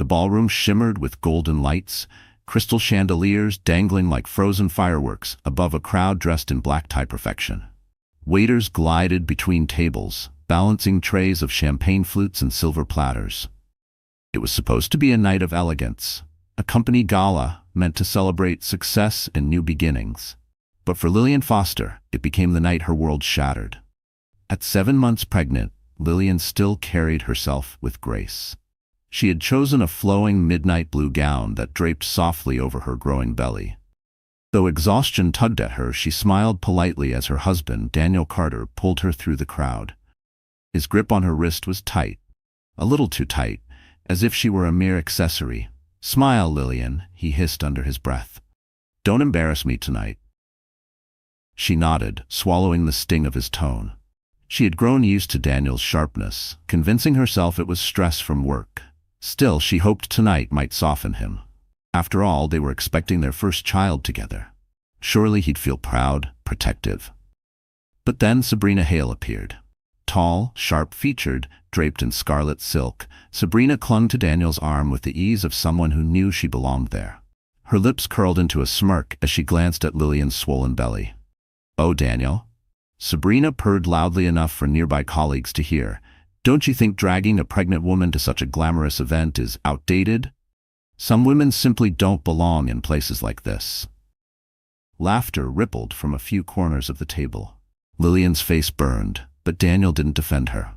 ballroom shimmered with golden lights, crystal chandeliers dangling like frozen fireworks above a crowd dressed in black-tie perfection. Waiters glided between tables, balancing trays of champagne flutes and silver platters. It was supposed to be a night of elegance, a company gala meant to celebrate success and new beginnings. But for Lillian Foster, it became the night her world shattered. At 7 months pregnant, Lillian still carried herself with grace. She had chosen a flowing midnight blue gown that draped softly over her growing belly. Though exhaustion tugged at her, she smiled politely as her husband, Daniel Carter, pulled her through the crowd. His grip on her wrist was tight, a little too tight, as if she were a mere accessory. "Smile, Lillian," he hissed under his breath. "Don't embarrass me tonight." She nodded, swallowing the sting of his tone. She had grown used to Daniel's sharpness, convincing herself it was stress from work. Still, she hoped tonight might soften him. After all, they were expecting their first child together. Surely he'd feel proud, protective. But then Sabrina Hale appeared. Tall, sharp-featured, draped in scarlet silk, Sabrina clung to Daniel's arm with the ease of someone who knew she belonged there. Her lips curled into a smirk as she glanced at Lillian's swollen belly. "Oh, Daniel?" Sabrina purred loudly enough for nearby colleagues to hear. "Don't you think dragging a pregnant woman to such a glamorous event is outdated? Some women simply don't belong in places like this." Laughter rippled from a few corners of the table. Lillian's face burned, but Daniel didn't defend her.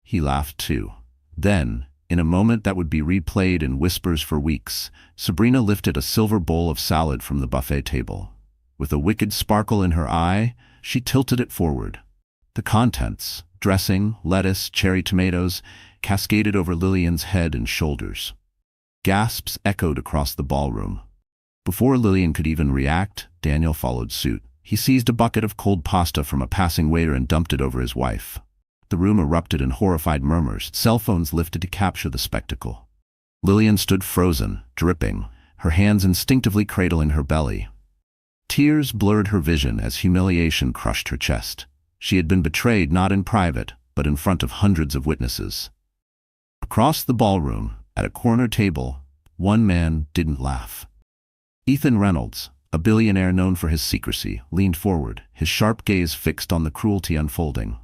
He laughed too. Then, in a moment that would be replayed in whispers for weeks, Sabrina lifted a silver bowl of salad from the buffet table. With a wicked sparkle in her eye, she tilted it forward. The contents, dressing, lettuce, cherry tomatoes, cascaded over Lillian's head and shoulders. Gasps echoed across the ballroom. Before Lillian could even react, Daniel followed suit. He seized a bucket of cold pasta from a passing waiter and dumped it over his wife. The room erupted in horrified murmurs, cell phones lifted to capture the spectacle. Lillian stood frozen, dripping, her hands instinctively cradling her belly. Tears blurred her vision as humiliation crushed her chest. She had been betrayed not in private, but in front of hundreds of witnesses. Across the ballroom, at a corner table, one man didn't laugh. Ethan Reynolds, a billionaire known for his secrecy, leaned forward, his sharp gaze fixed on the cruelty unfolding.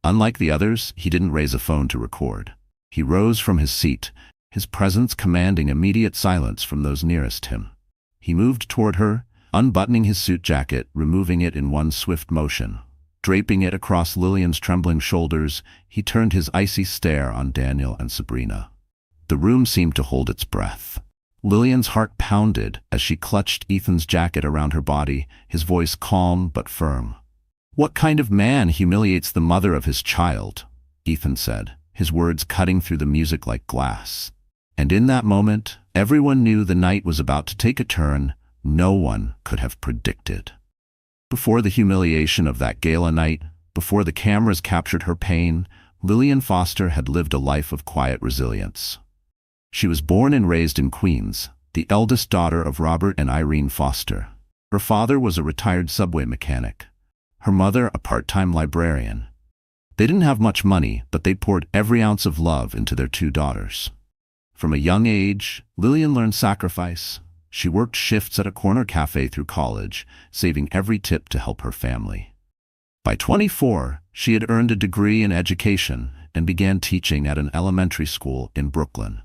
Unlike the others, he didn't raise a phone to record. He rose from his seat, his presence commanding immediate silence from those nearest him. He moved toward her, unbuttoning his suit jacket, removing it in one swift motion. Draping it across Lillian's trembling shoulders, he turned his icy stare on Daniel and Sabrina. The room seemed to hold its breath. Lillian's heart pounded as she clutched Ethan's jacket around her body, his voice calm but firm. "What kind of man humiliates the mother of his child?" Ethan said, his words cutting through the music like glass. And in that moment, everyone knew the night was about to take a turn no one could have predicted. Before the humiliation of that gala night, before the cameras captured her pain, Lillian Foster had lived a life of quiet resilience. She was born and raised in Queens, the eldest daughter of Robert and Irene Foster. Her father was a retired subway mechanic. Her mother a part-time librarian. They didn't have much money, but they poured every ounce of love into their 2 daughters. From a young age, Lillian learned sacrifice. She worked shifts at a corner cafe through college, saving every tip to help her family. By 24, she had earned a degree in education and began teaching at an elementary school in Brooklyn.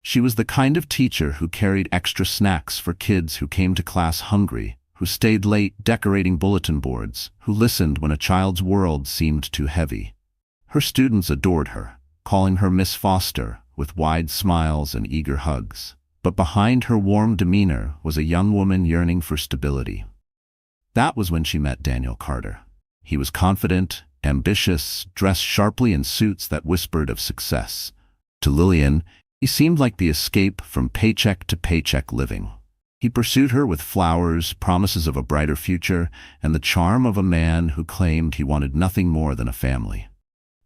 She was the kind of teacher who carried extra snacks for kids who came to class hungry, who stayed late decorating bulletin boards, who listened when a child's world seemed too heavy. Her students adored her, calling her Miss Foster, with wide smiles and eager hugs. But behind her warm demeanor was a young woman yearning for stability. That was when she met Daniel Carter. He was confident, ambitious, dressed sharply in suits that whispered of success. To Lillian, he seemed like the escape from paycheck to paycheck living. He pursued her with flowers, promises of a brighter future, and the charm of a man who claimed he wanted nothing more than a family.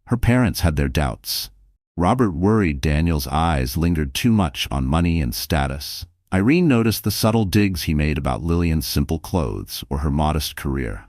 Her parents had their doubts. Robert worried Daniel's eyes lingered too much on money and status. Irene noticed the subtle digs he made about Lillian's simple clothes or her modest career.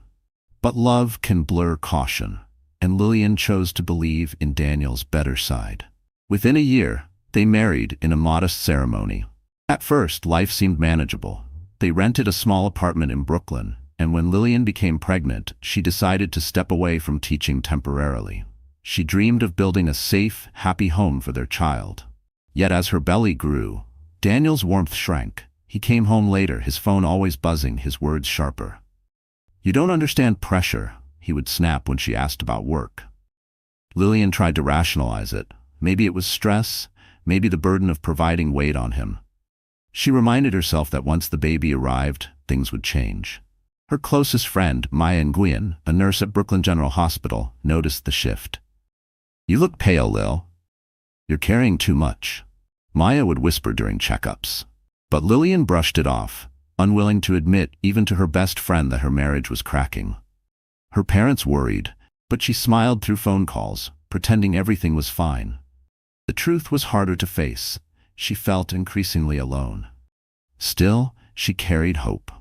But love can blur caution, and Lillian chose to believe in Daniel's better side. Within a year, They married in a modest ceremony. At first, life seemed manageable. They rented a small apartment in Brooklyn, and when Lillian became pregnant, she decided to step away from teaching temporarily. She dreamed of building a safe, happy home for their child. Yet as her belly grew, Daniel's warmth shrank. He came home later, his phone always buzzing, his words sharper. "You don't understand pressure," he would snap when she asked about work. Lillian tried to rationalize it. Maybe it was stress, maybe the burden of providing weighed on him. She reminded herself that once the baby arrived, things would change. Her closest friend, Maya Nguyen, a nurse at Brooklyn General Hospital, noticed the shift. "You look pale, Lil. You're carrying too much," Maya would whisper during checkups. But Lillian brushed it off, unwilling to admit even to her best friend that her marriage was cracking. Her parents worried, but she smiled through phone calls, pretending everything was fine. The truth was harder to face. She felt increasingly alone. Still, she carried hope.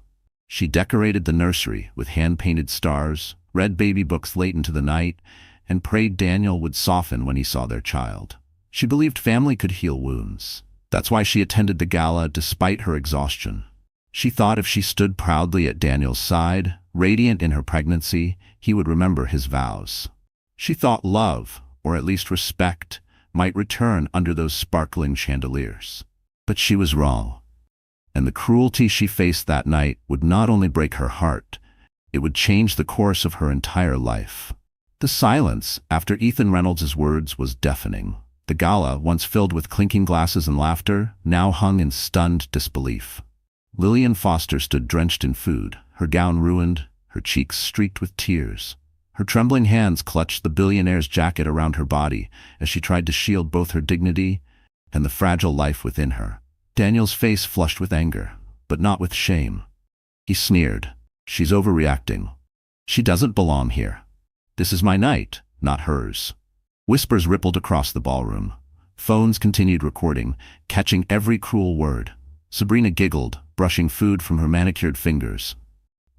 She decorated the nursery with hand-painted stars, read baby books late into the night, and prayed Daniel would soften when he saw their child. She believed family could heal wounds. That's why she attended the gala despite her exhaustion. She thought if she stood proudly at Daniel's side, radiant in her pregnancy, he would remember his vows. She thought love, or at least respect, might return under those sparkling chandeliers. But she was wrong. And the cruelty she faced that night would not only break her heart, it would change the course of her entire life. The silence after Ethan Reynolds' words was deafening. The gala, once filled with clinking glasses and laughter, now hung in stunned disbelief. Lillian Foster stood drenched in food, her gown ruined, her cheeks streaked with tears. Her trembling hands clutched the billionaire's jacket around her body as she tried to shield both her dignity and the fragile life within her. Daniel's face flushed with anger, but not with shame. He sneered. "She's overreacting. She doesn't belong here. This is my night, not hers." Whispers rippled across the ballroom. Phones continued recording, catching every cruel word. Sabrina giggled, brushing food from her manicured fingers.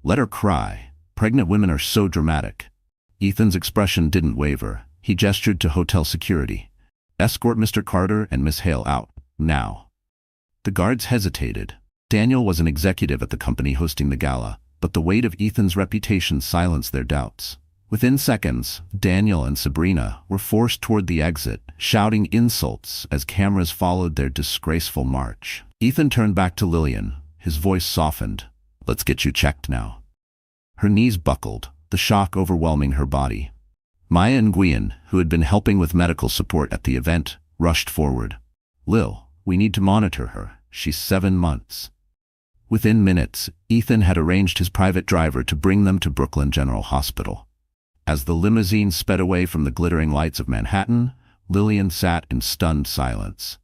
"Let her cry. Pregnant women are so dramatic." Ethan's expression didn't waver. He gestured to hotel security. "Escort Mr. Carter and Miss Hale out, now." The guards hesitated. Daniel was an executive at the company hosting the gala, but the weight of Ethan's reputation silenced their doubts. Within seconds, Daniel and Sabrina were forced toward the exit, shouting insults as cameras followed their disgraceful march. Ethan turned back to Lillian, his voice softened. "Let's get you checked now." Her knees buckled, the shock overwhelming her body. Maya Nguyen, who had been helping with medical support at the event, rushed forward. "Lil, we need to monitor her. She's 7 months." Within minutes, Ethan had arranged his private driver to bring them to Brooklyn General Hospital. As the limousine sped away from the glittering lights of Manhattan, Lillian sat in stunned silence.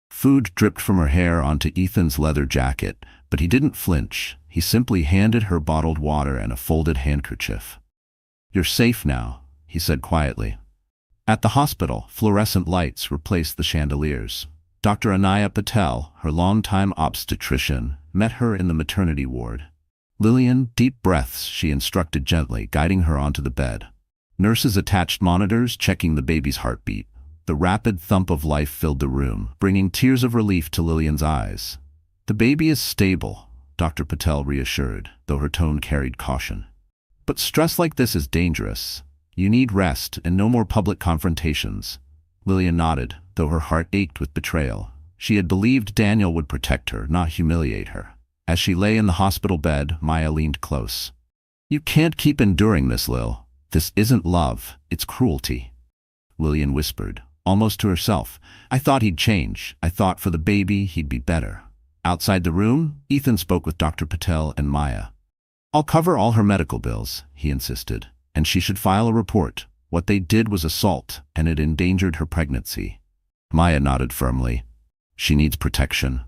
Food dripped from her hair onto Ethan's leather jacket, but he didn't flinch. He simply handed her bottled water and a folded handkerchief. "You're safe now," he said quietly. At the hospital, fluorescent lights replaced the chandeliers. Dr. Anaya Patel, her longtime obstetrician, met her in the maternity ward. "Lillian, deep breaths," she instructed gently, guiding her onto the bed. Nurses attached monitors, checking the baby's heartbeat. The rapid thump of life filled the room, bringing tears of relief to Lillian's eyes. "The baby is stable," Dr. Patel reassured, though her tone carried caution. "But stress like this is dangerous. You need rest and no more public confrontations." Lillian nodded, though her heart ached with betrayal. She had believed Daniel would protect her, not humiliate her. As she lay in the hospital bed, Maya leaned close. "You can't keep enduring this, Lil. This isn't love, it's cruelty." Lillian whispered, almost to herself. "I thought he'd change. I thought for the baby he'd be better." Outside the room, Ethan spoke with Dr. Patel and Maya. "I'll cover all her medical bills," he insisted, "and she should file a report. What they did was assault, and it endangered her pregnancy." Maya nodded firmly. "She needs protection."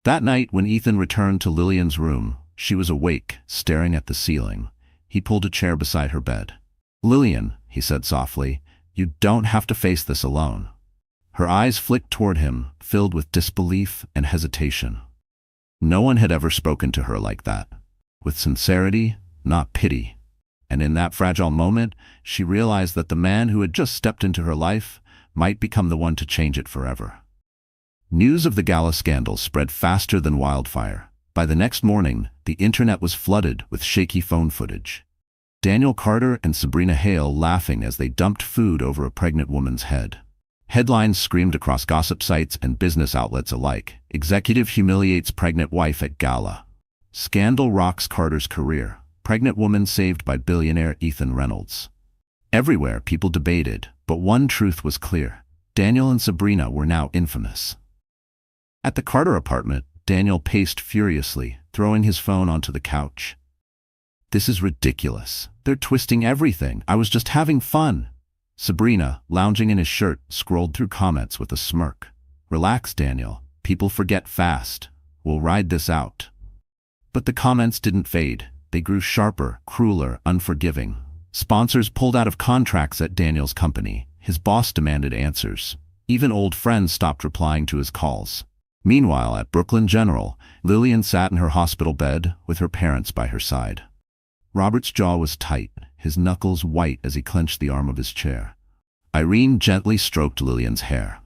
That night, when Ethan returned to Lillian's room, she was awake, staring at the ceiling. He pulled a chair beside her bed. "Lillian," he said softly, "you don't have to face this alone." Her eyes flicked toward him, filled with disbelief and hesitation. No one had ever spoken to her like that. With sincerity, not pity. And in that fragile moment, she realized that the man who had just stepped into her life might become the one to change it forever. News of the gala scandal spread faster than wildfire. By the next morning, the internet was flooded with shaky phone footage. Daniel Carter and Sabrina Hale laughing as they dumped food over a pregnant woman's head. Headlines screamed across gossip sites and business outlets alike. Executive humiliates pregnant wife at gala. Scandal rocks Carter's career. Pregnant woman saved by billionaire Ethan Reynolds. Everywhere people debated, but one truth was clear. Daniel and Sabrina were now infamous. At the Carter apartment, Daniel paced furiously, throwing his phone onto the couch. "This is ridiculous. They're twisting everything. I was just having fun." Sabrina, lounging in his shirt, scrolled through comments with a smirk. "Relax, Daniel. People forget fast. We'll ride this out." But the comments didn't fade. They grew sharper, crueler, unforgiving. Sponsors pulled out of contracts at Daniel's company. His boss demanded answers. Even old friends stopped replying to his calls. Meanwhile, at Brooklyn General, Lillian sat in her hospital bed with her parents by her side. Robert's jaw was tight, his knuckles white as he clenched the arm of his chair. Irene gently stroked Lillian's hair.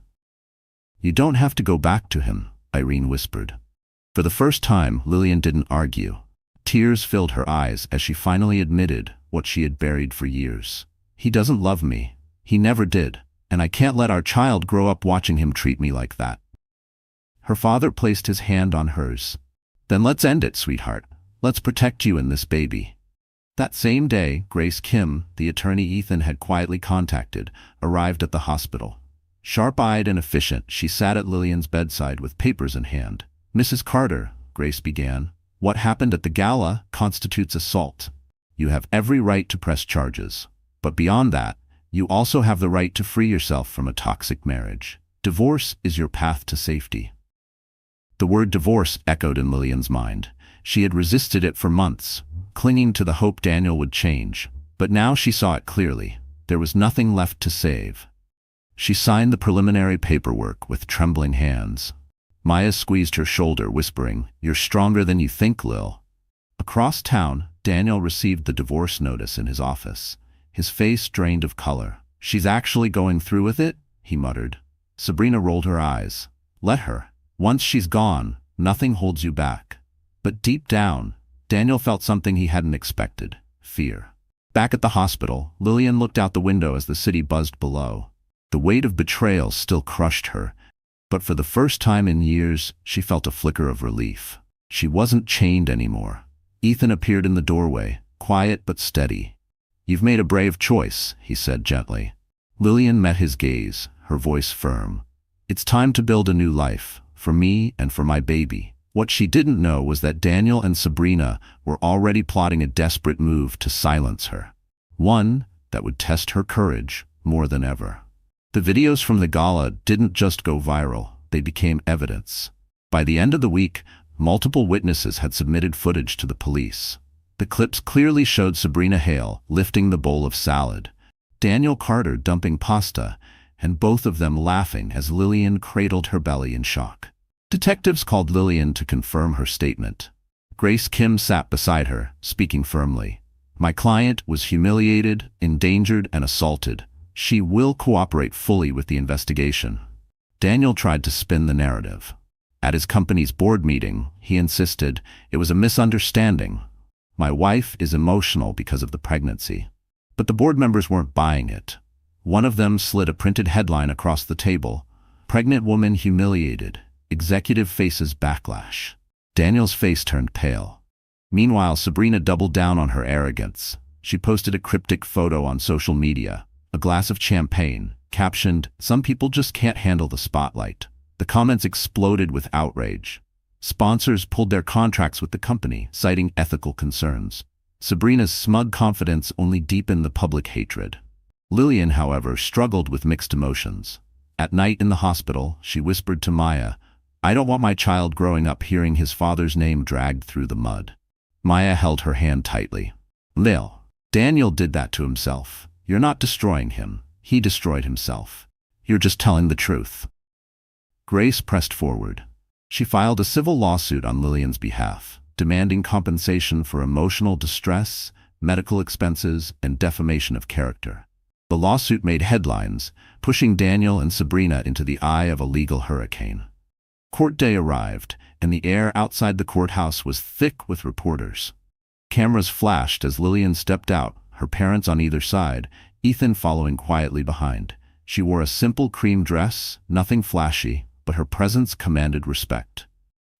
"You don't have to go back to him," Irene whispered. For the first time, Lillian didn't argue. Tears filled her eyes as she finally admitted what she had buried for years. "He doesn't love me. He never did. And I can't let our child grow up watching him treat me like that." Her father placed his hand on hers. "Then let's end it, sweetheart. Let's protect you and this baby." That same day, Grace Kim, the attorney Ethan had quietly contacted, arrived at the hospital. Sharp-eyed and efficient, she sat at Lillian's bedside with papers in hand. "Mrs. Carter," Grace began, "what happened at the gala constitutes assault. You have every right to press charges. But beyond that, you also have the right to free yourself from a toxic marriage. Divorce is your path to safety." The word divorce echoed in Lillian's mind. She had resisted it for months, clinging to the hope Daniel would change. But now she saw it clearly. There was nothing left to save. She signed the preliminary paperwork with trembling hands. Maya squeezed her shoulder, whispering, "You're stronger than you think, Lil." Across town, Daniel received the divorce notice in his office. His face drained of color. "She's actually going through with it?" he muttered. Sabrina rolled her eyes. "Let her. Once she's gone, nothing holds you back." But deep down, Daniel felt something he hadn't expected: fear. Back at the hospital, Lillian looked out the window as the city buzzed below. The weight of betrayal still crushed her, but for the first time in years, she felt a flicker of relief. She wasn't chained anymore. Ethan appeared in the doorway, quiet but steady. "You've made a brave choice," he said gently. Lillian met his gaze, her voice firm. "It's time to build a new life, for me and for my baby." What she didn't know was that Daniel and Sabrina were already plotting a desperate move to silence her. One that would test her courage more than ever. The videos from the gala didn't just go viral, they became evidence. By the end of the week, multiple witnesses had submitted footage to the police. The clips clearly showed Sabrina Hale lifting the bowl of salad, Daniel Carter dumping pasta, and both of them laughing as Lillian cradled her belly in shock. Detectives called Lillian to confirm her statement. Grace Kim sat beside her, speaking firmly. "My client was humiliated, endangered, and assaulted. She will cooperate fully with the investigation." Daniel tried to spin the narrative. At his company's board meeting, he insisted it was a misunderstanding. "My wife is emotional because of the pregnancy." But the board members weren't buying it. One of them slid a printed headline across the table: "Pregnant woman humiliated. Executive faces backlash." Daniel's face turned pale. Meanwhile, Sabrina doubled down on her arrogance. She posted a cryptic photo on social media, a glass of champagne, captioned, "Some people just can't handle the spotlight." The comments exploded with outrage. Sponsors pulled their contracts with the company, citing ethical concerns. Sabrina's smug confidence only deepened the public hatred. Lillian, however, struggled with mixed emotions. At night in the hospital, she whispered to Maya, "I don't want my child growing up hearing his father's name dragged through the mud." Maya held her hand tightly. "Lil, Daniel did that to himself. You're not destroying him. He destroyed himself. You're just telling the truth." Grace pressed forward. She filed a civil lawsuit on Lillian's behalf, demanding compensation for emotional distress, medical expenses, and defamation of character. The lawsuit made headlines, pushing Daniel and Sabrina into the eye of a legal hurricane. Court day arrived, and the air outside the courthouse was thick with reporters. Cameras flashed as Lillian stepped out, her parents on either side, Ethan following quietly behind. She wore a simple cream dress, nothing flashy, but her presence commanded respect.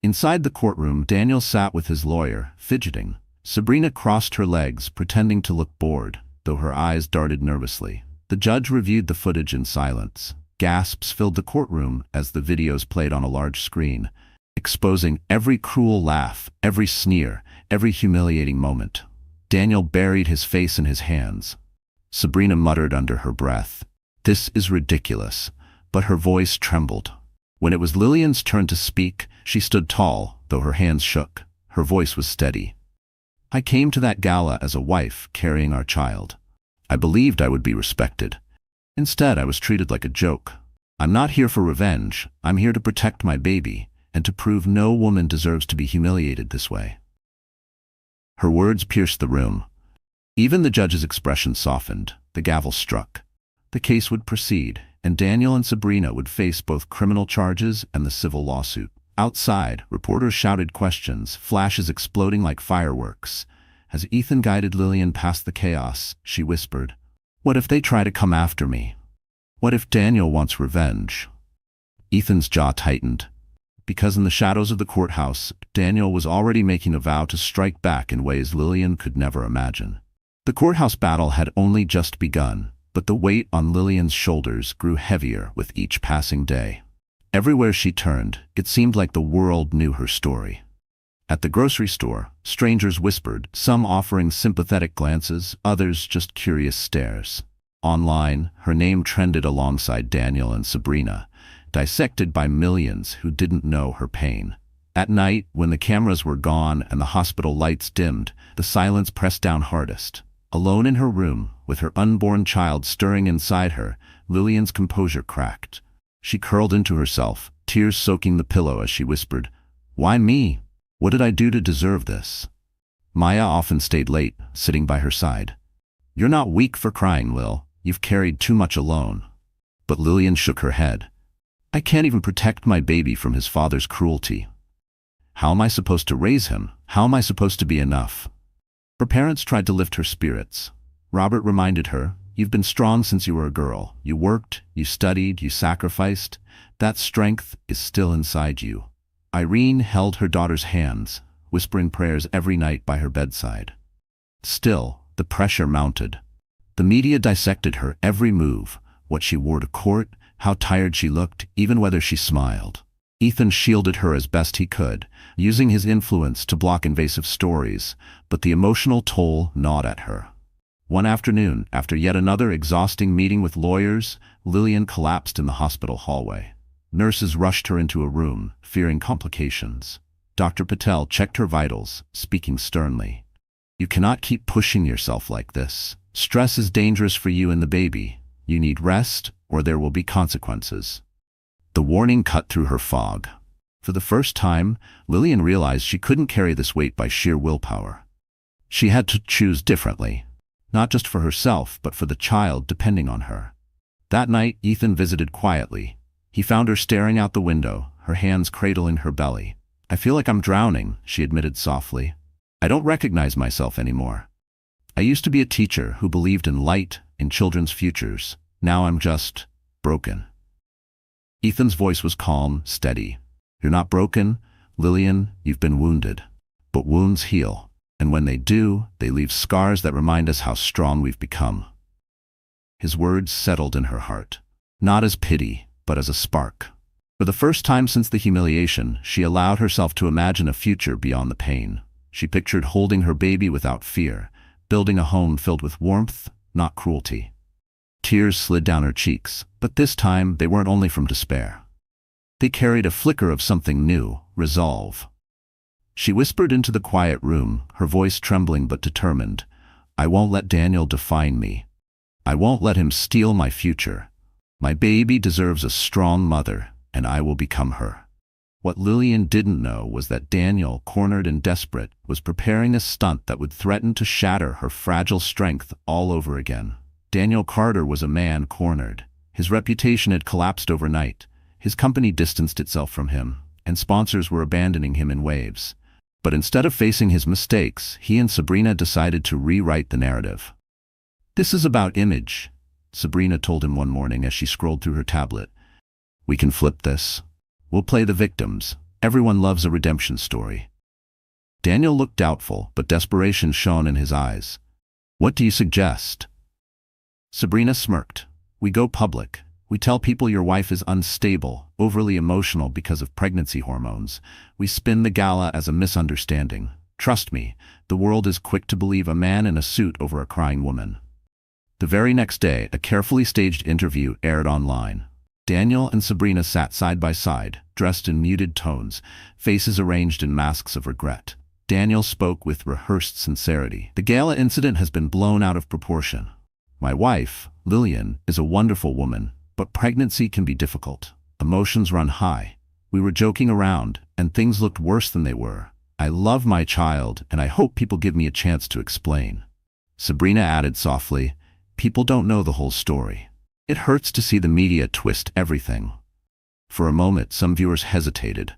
Inside the courtroom, Daniel sat with his lawyer, fidgeting. Sabrina crossed her legs, pretending to look bored, though her eyes darted nervously. The judge reviewed the footage in silence. Gasps filled the courtroom as the videos played on a large screen, exposing every cruel laugh, every sneer, every humiliating moment. Daniel buried his face in his hands. Sabrina muttered under her breath, "This is ridiculous," but her voice trembled. When it was Lillian's turn to speak, she stood tall, though her hands shook. Her voice was steady. "I came to that gala as a wife carrying our child. I believed I would be respected. Instead, I was treated like a joke. I'm not here for revenge. I'm here to protect my baby, and to prove no woman deserves to be humiliated this way." Her words pierced the room. Even the judge's expression softened. The gavel struck. The case would proceed, and Daniel and Sabrina would face both criminal charges and the civil lawsuit. Outside, reporters shouted questions, flashes exploding like fireworks. As Ethan guided Lillian past the chaos, she whispered, "What if they try to come after me? What if Daniel wants revenge?" Ethan's jaw tightened, because in the shadows of the courthouse, Daniel was already making a vow to strike back in ways Lillian could never imagine. The courthouse battle had only just begun, but the weight on Lillian's shoulders grew heavier with each passing day. Everywhere she turned, it seemed like the world knew her story. At the grocery store, strangers whispered, some offering sympathetic glances, others just curious stares. Online, her name trended alongside Daniel and Sabrina, dissected by millions who didn't know her pain. At night, when the cameras were gone and the hospital lights dimmed, the silence pressed down hardest. Alone in her room, with her unborn child stirring inside her, Lillian's composure cracked. She curled into herself, tears soaking the pillow as she whispered, "Why me? What did I do to deserve this?" Maya often stayed late, sitting by her side. "You're not weak for crying, Lil. You've carried too much alone." But Lillian shook her head. "I can't even protect my baby from his father's cruelty. How am I supposed to raise him? How am I supposed to be enough?" Her parents tried to lift her spirits. Robert reminded her, "You've been strong since you were a girl. You worked, you studied, you sacrificed. That strength is still inside you." Irene held her daughter's hands, whispering prayers every night by her bedside. Still, the pressure mounted. The media dissected her every move, what she wore to court, how tired she looked, even whether she smiled. Ethan shielded her as best he could, using his influence to block invasive stories, but the emotional toll gnawed at her. One afternoon, after yet another exhausting meeting with lawyers, Lillian collapsed in the hospital hallway. Nurses rushed her into a room, fearing complications. Dr. Patel checked her vitals, speaking sternly. "You cannot keep pushing yourself like this. Stress is dangerous for you and the baby. You need rest, or there will be consequences." The warning cut through her fog. For the first time, Lillian realized she couldn't carry this weight by sheer willpower. She had to choose differently, not just for herself, but for the child depending on her. That night, Ethan visited quietly. He found her staring out the window, her hands cradling her belly. "I feel like I'm drowning," she admitted softly. "I don't recognize myself anymore. I used to be a teacher who believed in light, in children's futures. Now I'm just broken." Ethan's voice was calm, steady. "You're not broken, Lillian, you've been wounded. But wounds heal, and when they do, they leave scars that remind us how strong we've become." His words settled in her heart, not as pity, but as a spark. For the first time since the humiliation, she allowed herself to imagine a future beyond the pain. She pictured holding her baby without fear, building a home filled with warmth, not cruelty. Tears slid down her cheeks, but this time they weren't only from despair. They carried a flicker of something new, resolve. She whispered into the quiet room, her voice trembling but determined, "I won't let Daniel define me. I won't let him steal my future. My baby deserves a strong mother, and I will become her." What Lillian didn't know was that Daniel, cornered and desperate, was preparing a stunt that would threaten to shatter her fragile strength all over again. Daniel Carter was a man cornered. His reputation had collapsed overnight. His company distanced itself from him. and sponsors were abandoning him in waves. But instead of facing his mistakes, he and Sabrina decided to rewrite the narrative. "This is about image," Sabrina told him one morning as she scrolled through her tablet. "We can flip this. We'll play the victims. Everyone loves a redemption story." Daniel looked doubtful, but desperation shone in his eyes. "What do you suggest?" Sabrina smirked. "We go public. We tell people your wife is unstable, overly emotional because of pregnancy hormones. We spin the gala as a misunderstanding. Trust me, the world is quick to believe a man in a suit over a crying woman." The very next day, a carefully staged interview aired online. Daniel and Sabrina sat side by side, dressed in muted tones, faces arranged in masks of regret. Daniel spoke with rehearsed sincerity. "The gala incident has been blown out of proportion. My wife, Lillian, is a wonderful woman, but pregnancy can be difficult. Emotions run high. We were joking around, and things looked worse than they were. I love my child, and I hope people give me a chance to explain." Sabrina added softly, "People don't know the whole story. It hurts to see the media twist everything." For a moment, some viewers hesitated.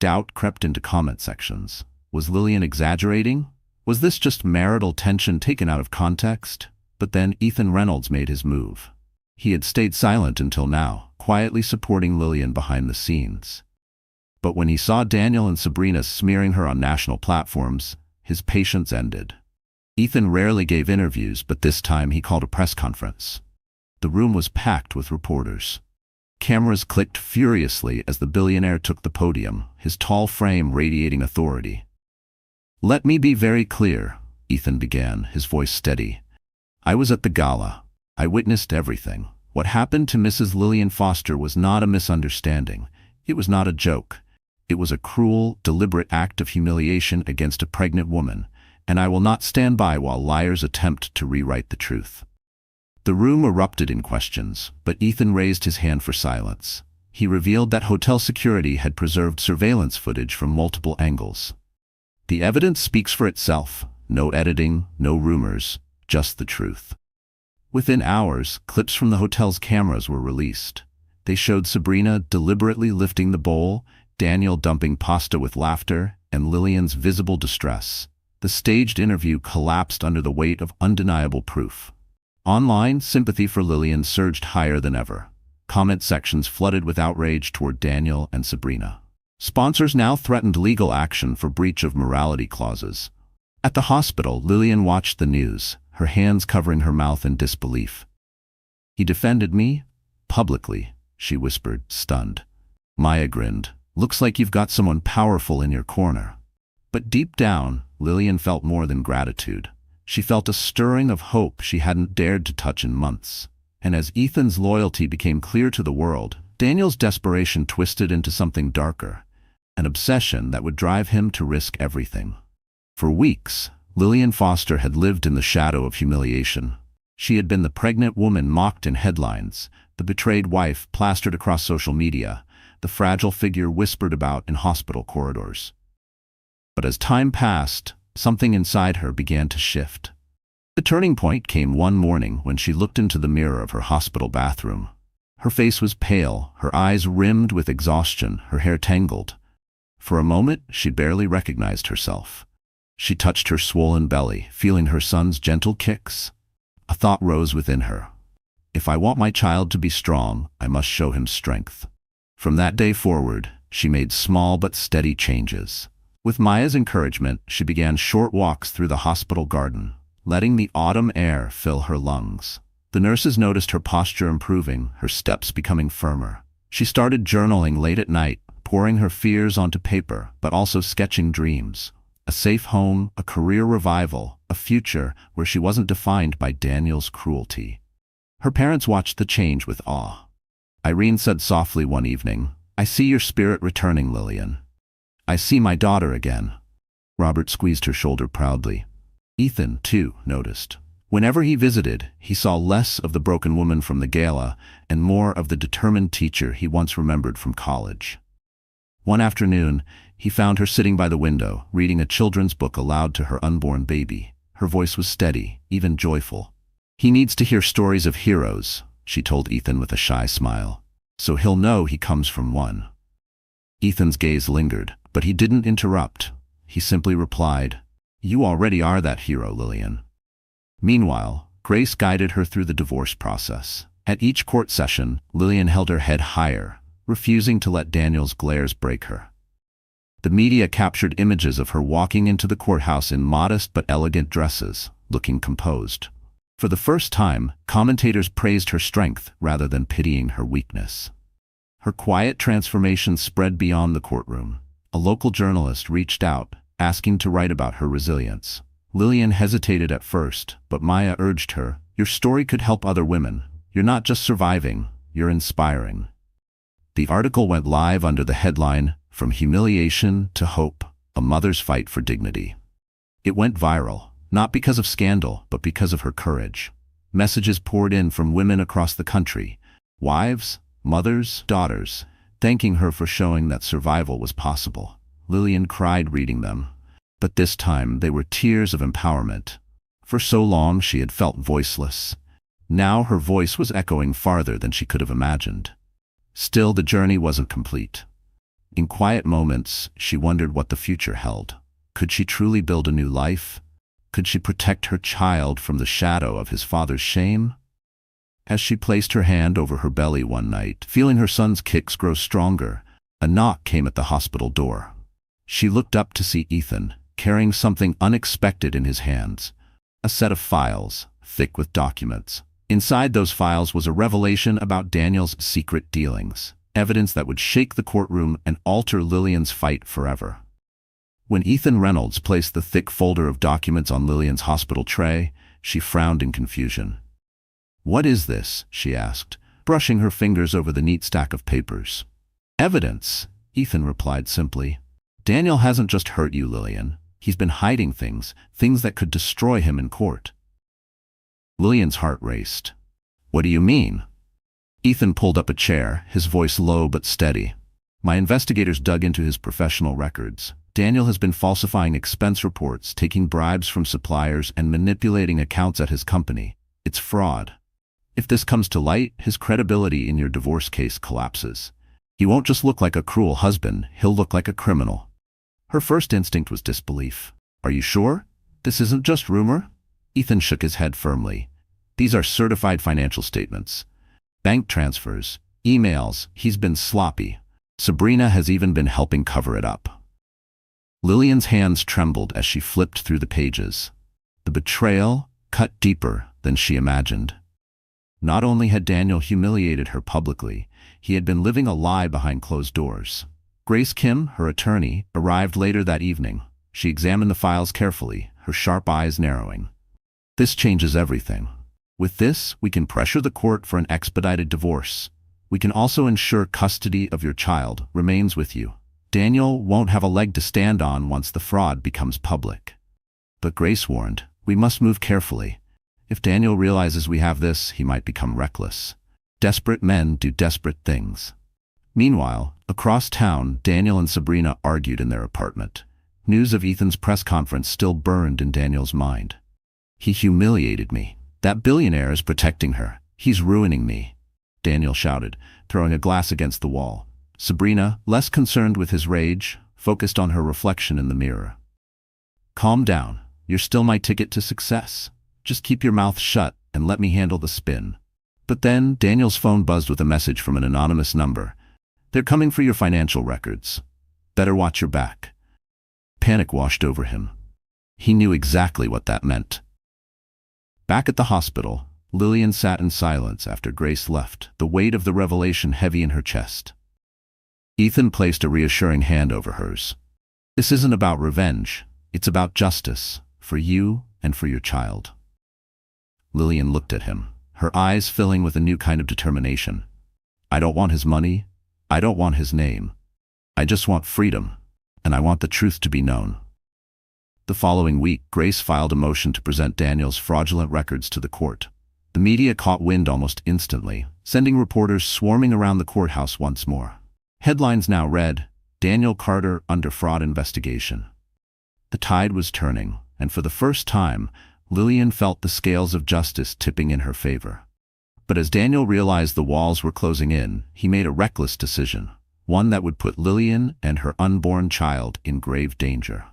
Doubt crept into comment sections. Was Lillian exaggerating? Was this just marital tension taken out of context? But then Ethan Reynolds made his move. He had stayed silent until now, quietly supporting Lillian behind the scenes. But when he saw Daniel and Sabrina smearing her on national platforms, his patience ended. Ethan rarely gave interviews, but this time he called a press conference. The room was packed with reporters. Cameras clicked furiously as the billionaire took the podium, his tall frame radiating authority. "Let me be very clear," Ethan began, his voice steady. "I was at the gala. I witnessed everything. What happened to Mrs. Lillian Foster was not a misunderstanding. It was not a joke. It was a cruel, deliberate act of humiliation against a pregnant woman, and I will not stand by while liars attempt to rewrite the truth." The room erupted in questions, but Ethan raised his hand for silence. He revealed that hotel security had preserved surveillance footage from multiple angles. "The evidence speaks for itself. No editing, no rumors, just the truth." Within hours, clips from the hotel's cameras were released. They showed Sabrina deliberately lifting the bowl, Daniel dumping pasta with laughter, and Lillian's visible distress. The staged interview collapsed under the weight of undeniable proof. Online, sympathy for Lillian surged higher than ever. Comment sections flooded with outrage toward Daniel and Sabrina. Sponsors now threatened legal action for breach of morality clauses. At the hospital, Lillian watched the news, her hands covering her mouth in disbelief. "He defended me? Publicly," she whispered, stunned. Maya grinned. "Looks like you've got someone powerful in your corner." But deep down, Lillian felt more than gratitude. She felt a stirring of hope she hadn't dared to touch in months. And as Ethan's loyalty became clear to the world, Daniel's desperation twisted into something darker, an obsession that would drive him to risk everything. For weeks, Lillian Foster had lived in the shadow of humiliation. She had been the pregnant woman mocked in headlines, the betrayed wife plastered across social media, the fragile figure whispered about in hospital corridors. But as time passed, something inside her began to shift. The turning point came one morning when she looked into the mirror of her hospital bathroom. Her face was pale, her eyes rimmed with exhaustion, her hair tangled. For a moment, she barely recognized herself. She touched her swollen belly, feeling her son's gentle kicks. A thought rose within her. If I want my child to be strong, I must show him strength. From that day forward, she made small but steady changes. With Maya's encouragement, she began short walks through the hospital garden, letting the autumn air fill her lungs. The nurses noticed her posture improving, her steps becoming firmer. She started journaling late at night, pouring her fears onto paper, but also sketching dreams. A safe home, a career revival, a future where she wasn't defined by Daniel's cruelty. Her parents watched the change with awe. Irene said softly one evening, "I see your spirit returning, Lillian. I see my daughter again." Robert squeezed her shoulder proudly. Ethan, too, noticed. Whenever he visited, he saw less of the broken woman from the gala and more of the determined teacher he once remembered from college. One afternoon, he found her sitting by the window, reading a children's book aloud to her unborn baby. Her voice was steady, even joyful. "He needs to hear stories of heroes," she told Ethan with a shy smile, "so he'll know he comes from one." Ethan's gaze lingered, but he didn't interrupt. He simply replied, "You already are that hero, Lillian." Meanwhile, Grace guided her through the divorce process. At each court session, Lillian held her head higher, refusing to let Daniel's glares break her. The media captured images of her walking into the courthouse in modest but elegant dresses, looking composed. For the first time, commentators praised her strength rather than pitying her weakness. Her quiet transformation spread beyond the courtroom. A local journalist reached out, asking to write about her resilience. Lillian hesitated at first, but Maya urged her, "Your story could help other women. You're not just surviving, you're inspiring." The article went live under the headline, "From Humiliation to Hope, a Mother's Fight for Dignity." It went viral, not because of scandal, but because of her courage. Messages poured in from women across the country, wives, mothers, daughters, thanking her for showing that survival was possible. Lillian cried reading them, but this time they were tears of empowerment. For so long she had felt voiceless. Now her voice was echoing farther than she could have imagined. Still, the journey wasn't complete. In quiet moments, she wondered what the future held. Could she truly build a new life? Could she protect her child from the shadow of his father's shame? As she placed her hand over her belly one night, feeling her son's kicks grow stronger, a knock came at the hospital door. She looked up to see Ethan, carrying something unexpected in his hands. A set of files, thick with documents. Inside those files was a revelation about Daniel's secret dealings, evidence that would shake the courtroom and alter Lillian's fight forever. When Ethan Reynolds placed the thick folder of documents on Lillian's hospital tray, she frowned in confusion. "What is this?" she asked, brushing her fingers over the neat stack of papers. "Evidence," Ethan replied simply. "Daniel hasn't just hurt you, Lillian. He's been hiding things that could destroy him in court." Lillian's heart raced. "What do you mean?" Ethan pulled up a chair, his voice low but steady. "My investigators dug into his professional records. Daniel has been falsifying expense reports, taking bribes from suppliers, and manipulating accounts at his company. It's fraud. If this comes to light, his credibility in your divorce case collapses. He won't just look like a cruel husband, he'll look like a criminal." Her first instinct was disbelief. "Are you sure? This isn't just rumor?" Ethan shook his head firmly. "These are certified financial statements. Bank transfers, emails. He's been sloppy. Sabrina has even been helping cover it up." Lillian's hands trembled as she flipped through the pages. The betrayal cut deeper than she imagined. Not only had Daniel humiliated her publicly, he had been living a lie behind closed doors. Grace Kim, her attorney, arrived later that evening. She examined the files carefully, her sharp eyes narrowing. "This changes everything. With this, we can pressure the court for an expedited divorce. We can also ensure custody of your child remains with you. Daniel won't have a leg to stand on once the fraud becomes public." But Grace warned, "We must move carefully. If Daniel realizes we have this, he might become reckless. Desperate men do desperate things." Meanwhile, across town, Daniel and Sabrina argued in their apartment. News of Ethan's press conference still burned in Daniel's mind. "He humiliated me. That billionaire is protecting her. He's ruining me," Daniel shouted, throwing a glass against the wall. Sabrina, less concerned with his rage, focused on her reflection in the mirror. "Calm down. You're still my ticket to success. Just keep your mouth shut and let me handle the spin." But then Daniel's phone buzzed with a message from an anonymous number. "They're coming for your financial records. Better watch your back." Panic washed over him. He knew exactly what that meant. Back at the hospital, Lillian sat in silence after Grace left, the weight of the revelation heavy in her chest. Ethan placed a reassuring hand over hers. "This isn't about revenge. It's about justice, for you and for your child." Lillian looked at him, her eyes filling with a new kind of determination. "I don't want his money. I don't want his name. I just want freedom, and I want the truth to be known." The following week, Grace filed a motion to present Daniel's fraudulent records to the court. The media caught wind almost instantly, sending reporters swarming around the courthouse once more. Headlines now read, "Daniel Carter under fraud investigation." The tide was turning, and for the first time, Lillian felt the scales of justice tipping in her favor. But as Daniel realized the walls were closing in, he made a reckless decision. one that would put Lillian and her unborn child in grave danger.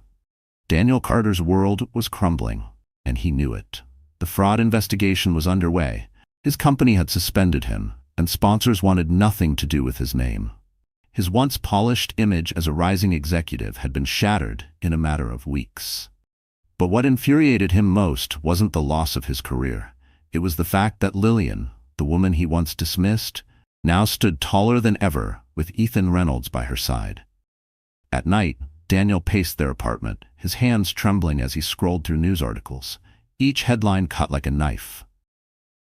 Daniel Carter's world was crumbling, and he knew it. The fraud investigation was underway. His company had suspended him, and sponsors wanted nothing to do with his name. His once polished image as a rising executive had been shattered in a matter of weeks. But what infuriated him most wasn't the loss of his career. It was the fact that Lillian, the woman he once dismissed, now stood taller than ever with Ethan Reynolds by her side. At night, Daniel paced their apartment, his hands trembling as he scrolled through news articles, each headline cut like a knife.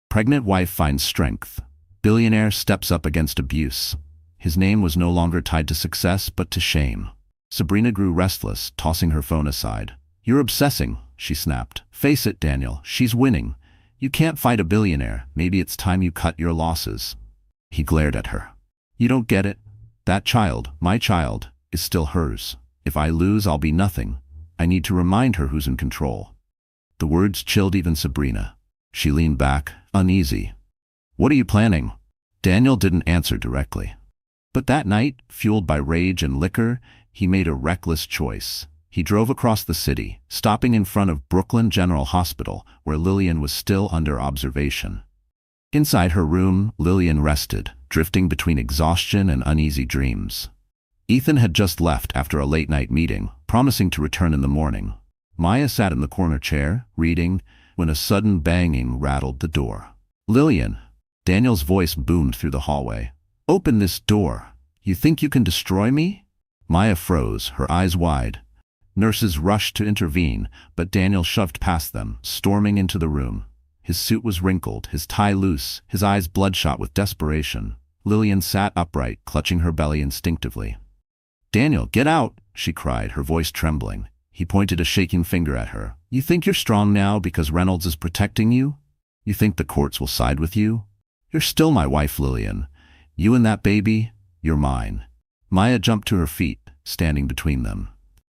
Pregnant wife finds strength. Billionaire steps up against abuse. His name was no longer tied to success but to shame. Sabrina grew restless, tossing her phone aside. "You're obsessing," she snapped. "Face it, Daniel, she's winning. You can't fight a billionaire. Maybe it's time you cut your losses." He glared at her. "You don't get it. That child, my child, is still hers. If I lose, I'll be nothing. I need to remind her who's in control." The words chilled even Sabrina. She leaned back, uneasy. "What are you planning?" Daniel didn't answer directly. But that night, fueled by rage and liquor, he made a reckless choice. He drove across the city, stopping in front of Brooklyn General Hospital, where Lillian was still under observation. Inside her room, Lillian rested, drifting between exhaustion and uneasy dreams. Ethan had just left after a late-night meeting, promising to return in the morning. Maya sat in the corner chair, reading, when a sudden banging rattled the door. "Lillian!" Daniel's voice boomed through the hallway. "Open this door. You think you can destroy me?" Maya froze, her eyes wide. Nurses rushed to intervene, but Daniel shoved past them, storming into the room. His suit was wrinkled, his tie loose, his eyes bloodshot with desperation. Lillian sat upright, clutching her belly instinctively. "Daniel, get out!" she cried, her voice trembling. He pointed a shaking finger at her. "You think you're strong now because Reynolds is protecting you? You think the courts will side with you? You're still my wife, Lillian. You and that baby, you're mine." Maya jumped to her feet, standing between them.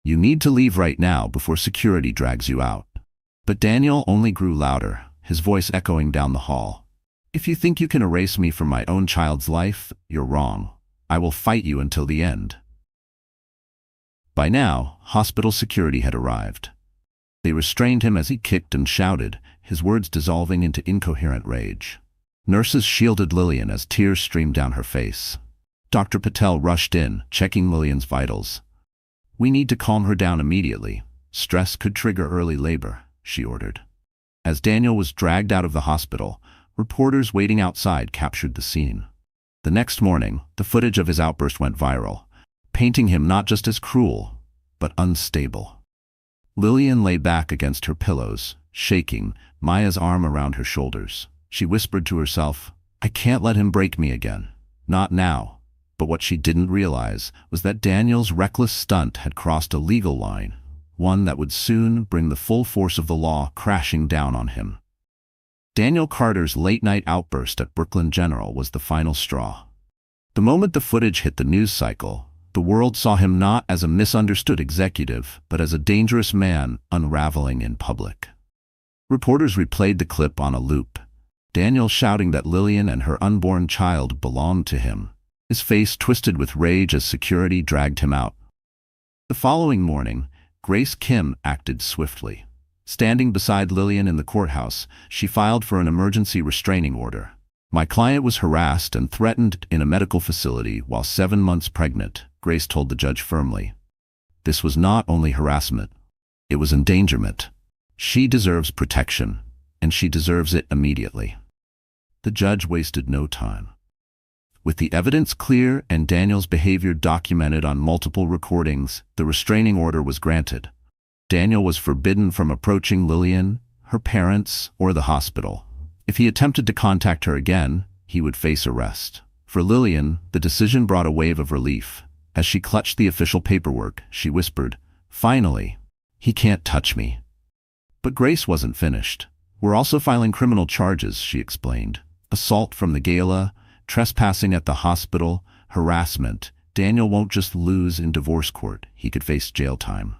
"You need to leave right now before security drags you out." But Daniel only grew louder, his voice echoing down the hall. "If you think you can erase me from my own child's life, you're wrong. I will fight you until the end." By now, hospital security had arrived. They restrained him as he kicked and shouted, his words dissolving into incoherent rage. Nurses shielded Lillian as tears streamed down her face. Dr. Patel rushed in, checking Lillian's vitals. "We need to calm her down immediately. Stress could trigger early labor," she ordered. As Daniel was dragged out of the hospital, reporters waiting outside captured the scene. The next morning, the footage of his outburst went viral, painting him not just as cruel, but unstable. Lillian lay back against her pillows, shaking, Maya's arm around her shoulders. She whispered to herself, "I can't let him break me again. Not now." But what she didn't realize was that Daniel's reckless stunt had crossed a legal line, one that would soon bring the full force of the law crashing down on him. Daniel Carter's late-night outburst at Brooklyn General was the final straw. The moment the footage hit the news cycle, the world saw him not as a misunderstood executive, but as a dangerous man unraveling in public. Reporters replayed the clip on a loop, Daniel shouting that Lillian and her unborn child belonged to him, his face twisted with rage as security dragged him out. The following morning, Grace Kim acted swiftly. Standing beside Lillian in the courthouse, she filed for an emergency restraining order. "My client was harassed and threatened in a medical facility while 7 months pregnant," Grace told the judge firmly. "This was not only harassment, it was endangerment. She deserves protection, and she deserves it immediately." The judge wasted no time. With the evidence clear and Daniel's behavior documented on multiple recordings, the restraining order was granted. Daniel was forbidden from approaching Lillian, her parents, or the hospital. If he attempted to contact her again, he would face arrest. For Lillian, the decision brought a wave of relief. As she clutched the official paperwork, she whispered, "Finally, he can't touch me." But Grace wasn't finished. "We're also filing criminal charges," she explained. "Assault from the gala, trespassing at the hospital, harassment. Daniel won't just lose in divorce court, he could face jail time."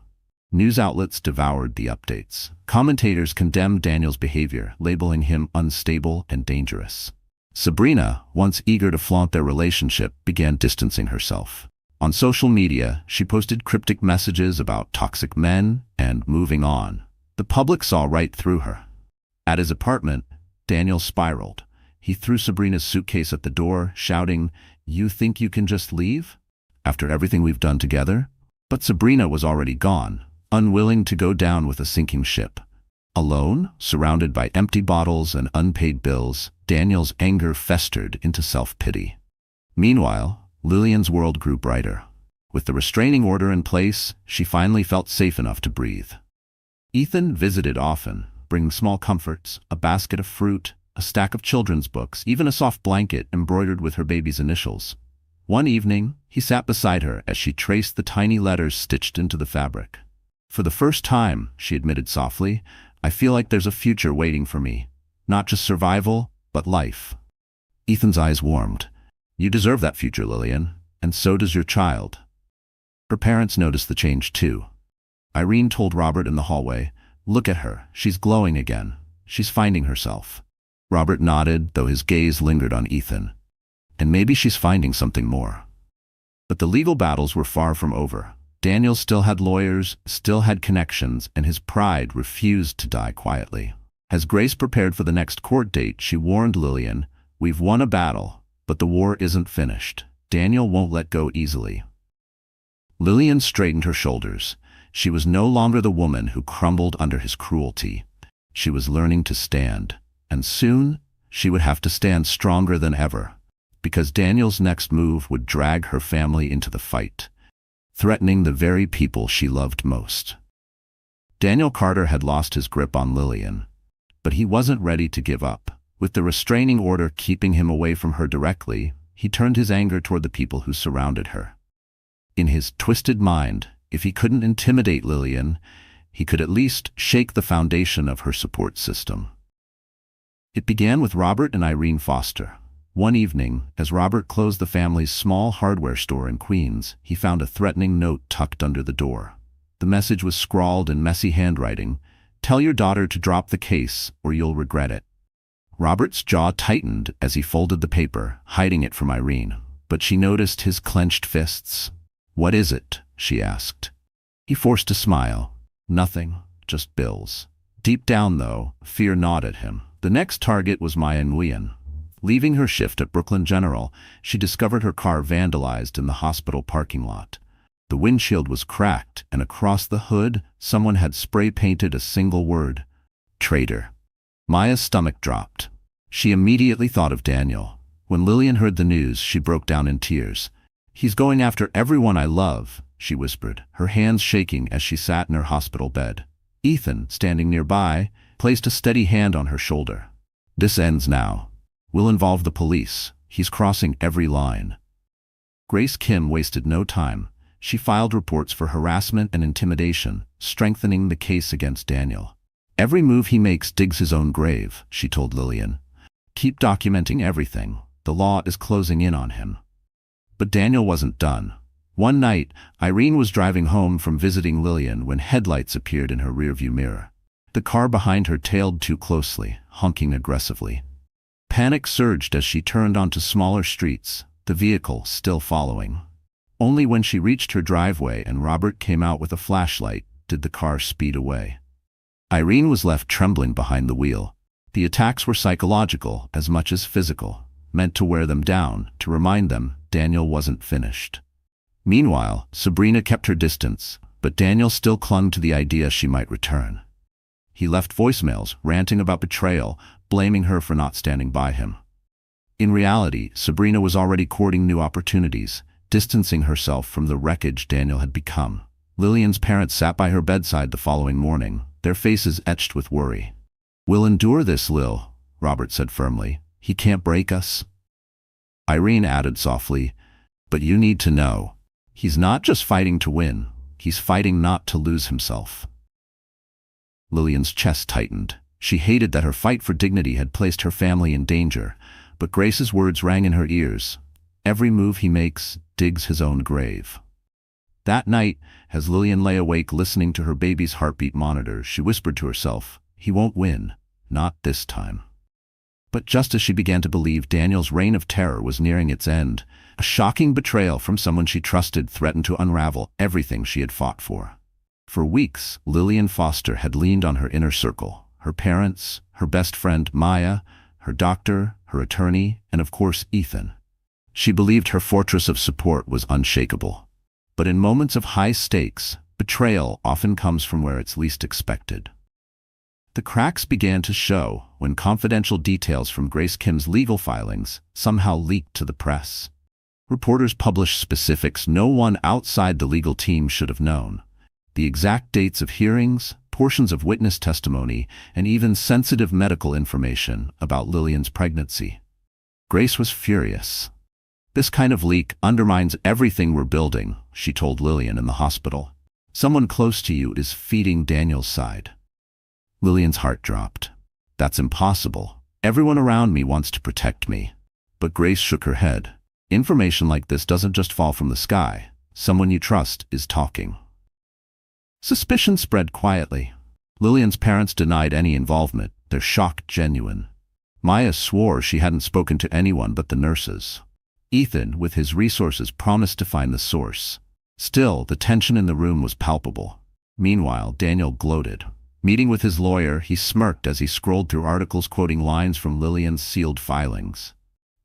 News outlets devoured the updates. Commentators condemned Daniel's behavior, labeling him unstable and dangerous. Sabrina, once eager to flaunt their relationship, began distancing herself. On social media, she posted cryptic messages about toxic men and moving on. The public saw right through her. At his apartment, Daniel spiraled. He threw Sabrina's suitcase at the door, shouting, "You think you can just leave? After everything we've done together?" But Sabrina was already gone, unwilling to go down with a sinking ship. Alone, surrounded by empty bottles and unpaid bills, Daniel's anger festered into self-pity. Meanwhile, Lillian's world grew brighter. With the restraining order in place, she finally felt safe enough to breathe. Ethan visited often, bringing small comforts, a basket of fruit, a stack of children's books, even a soft blanket embroidered with her baby's initials. One evening, he sat beside her as she traced the tiny letters stitched into the fabric. "For the first time," she admitted softly, "I feel like there's a future waiting for me. Not just survival, but life." Ethan's eyes warmed. "You deserve that future, Lillian, and so does your child." Her parents noticed the change too. Irene told Robert in the hallway, "Look at her, she's glowing again. She's finding herself." Robert nodded, though his gaze lingered on Ethan. "And maybe she's finding something more." But the legal battles were far from over. Daniel still had lawyers, still had connections, and his pride refused to die quietly. As Grace prepared for the next court date, she warned Lillian, "We've won a battle, but the war isn't finished. Daniel won't let go easily." Lillian straightened her shoulders. She was no longer the woman who crumbled under his cruelty. She was learning to stand, and soon she would have to stand stronger than ever, because Daniel's next move would drag her family into the fight, threatening the very people she loved most. Daniel Carter had lost his grip on Lillian, but he wasn't ready to give up. With the restraining order keeping him away from her directly, he turned his anger toward the people who surrounded her. In his twisted mind, if he couldn't intimidate Lillian, he could at least shake the foundation of her support system. It began with Robert and Irene Foster. One evening, as Robert closed the family's small hardware store in Queens, he found a threatening note tucked under the door. The message was scrawled in messy handwriting, "Tell your daughter to drop the case, or you'll regret it." Robert's jaw tightened as he folded the paper, hiding it from Irene, but she noticed his clenched fists. "What is it?" she asked. He forced a smile. "Nothing, just bills." Deep down, though, fear gnawed at him. The next target was Maya Nguyen. Leaving her shift at Brooklyn General, she discovered her car vandalized in the hospital parking lot. The windshield was cracked, and across the hood, someone had spray-painted a single word: traitor. Maya's stomach dropped. She immediately thought of Daniel. When Lillian heard the news, she broke down in tears. "He's going after everyone I love," she whispered, her hands shaking as she sat in her hospital bed. Ethan, standing nearby, placed a steady hand on her shoulder. "This ends now. We'll involve the police. He's crossing every line." Grace Kim wasted no time. She filed reports for harassment and intimidation, strengthening the case against Daniel. "Every move he makes digs his own grave," she told Lillian. "Keep documenting everything. The law is closing in on him." But Daniel wasn't done. One night, Irene was driving home from visiting Lillian when headlights appeared in her rearview mirror. The car behind her tailed too closely, honking aggressively. Panic surged as she turned onto smaller streets, the vehicle still following. Only when she reached her driveway and Robert came out with a flashlight did the car speed away. Irene was left trembling behind the wheel. The attacks were psychological as much as physical, meant to wear them down, to remind them Daniel wasn't finished. Meanwhile, Sabrina kept her distance, but Daniel still clung to the idea she might return. He left voicemails, ranting about betrayal, blaming her for not standing by him. In reality, Sabrina was already courting new opportunities, distancing herself from the wreckage Daniel had become. Lillian's parents sat by her bedside the following morning, their faces etched with worry. "We'll endure this, Lil," Robert said firmly. "He can't break us." Irene added softly, "But you need to know, he's not just fighting to win, he's fighting not to lose himself." Lillian's chest tightened. She hated that her fight for dignity had placed her family in danger, but Grace's words rang in her ears. "Every move he makes digs his own grave." That night, as Lillian lay awake listening to her baby's heartbeat monitor, she whispered to herself, "He won't win. Not this time." But just as she began to believe Daniel's reign of terror was nearing its end, a shocking betrayal from someone she trusted threatened to unravel everything she had fought for. For weeks, Lillian Foster had leaned on her inner circle, her parents, her best friend Maya, her doctor, her attorney, and of course Ethan. She believed her fortress of support was unshakable. But in moments of high stakes, betrayal often comes from where it's least expected. The cracks began to show when confidential details from Grace Kim's legal filings somehow leaked to the press. Reporters published specifics no one outside the legal team should have known. The exact dates of hearings, portions of witness testimony, and even sensitive medical information about Lillian's pregnancy. Grace was furious. "This kind of leak undermines everything we're building," she told Lillian in the hospital. "Someone close to you is feeding Daniel's side." Lillian's heart dropped. "That's impossible. Everyone around me wants to protect me." But Grace shook her head. "Information like this doesn't just fall from the sky. Someone you trust is talking." Suspicion spread quietly. Lillian's parents denied any involvement, their shock genuine. Maya swore she hadn't spoken to anyone but the nurses. Ethan, with his resources, promised to find the source. Still, the tension in the room was palpable. Meanwhile, Daniel gloated. Meeting with his lawyer, he smirked as he scrolled through articles quoting lines from Lillian's sealed filings.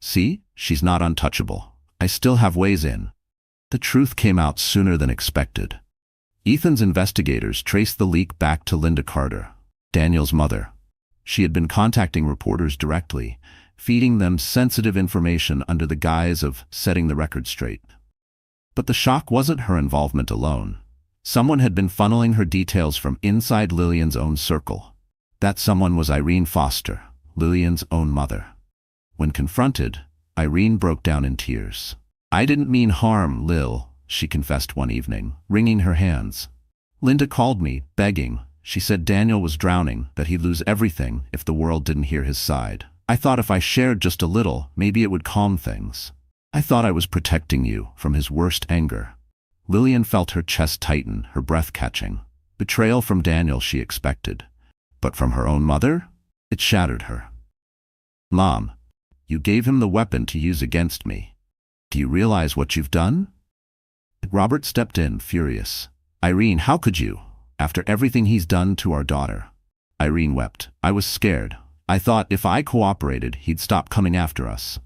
"See? She's not untouchable. I still have ways in." The truth came out sooner than expected. Ethan's investigators traced the leak back to Linda Carter, Daniel's mother. She had been contacting reporters directly, feeding them sensitive information under the guise of setting the record straight. But the shock wasn't her involvement alone. Someone had been funneling her details from inside Lillian's own circle. That someone was Irene Foster, Lillian's own mother. When confronted, Irene broke down in tears. "I didn't mean harm, Lil," she confessed one evening, wringing her hands. "Linda called me, begging. She said Daniel was drowning, that he'd lose everything if the world didn't hear his side. I thought if I shared just a little, maybe it would calm things. I thought I was protecting you from his worst anger." Lillian felt her chest tighten, her breath catching. Betrayal from Daniel she expected. But from her own mother? It shattered her. "Mom, you gave him the weapon to use against me. Do you realize what you've done?" Robert stepped in, furious. "Irene, how could you? After everything he's done to our daughter." Irene wept. "I was scared. I thought if I cooperated, he'd stop coming after us."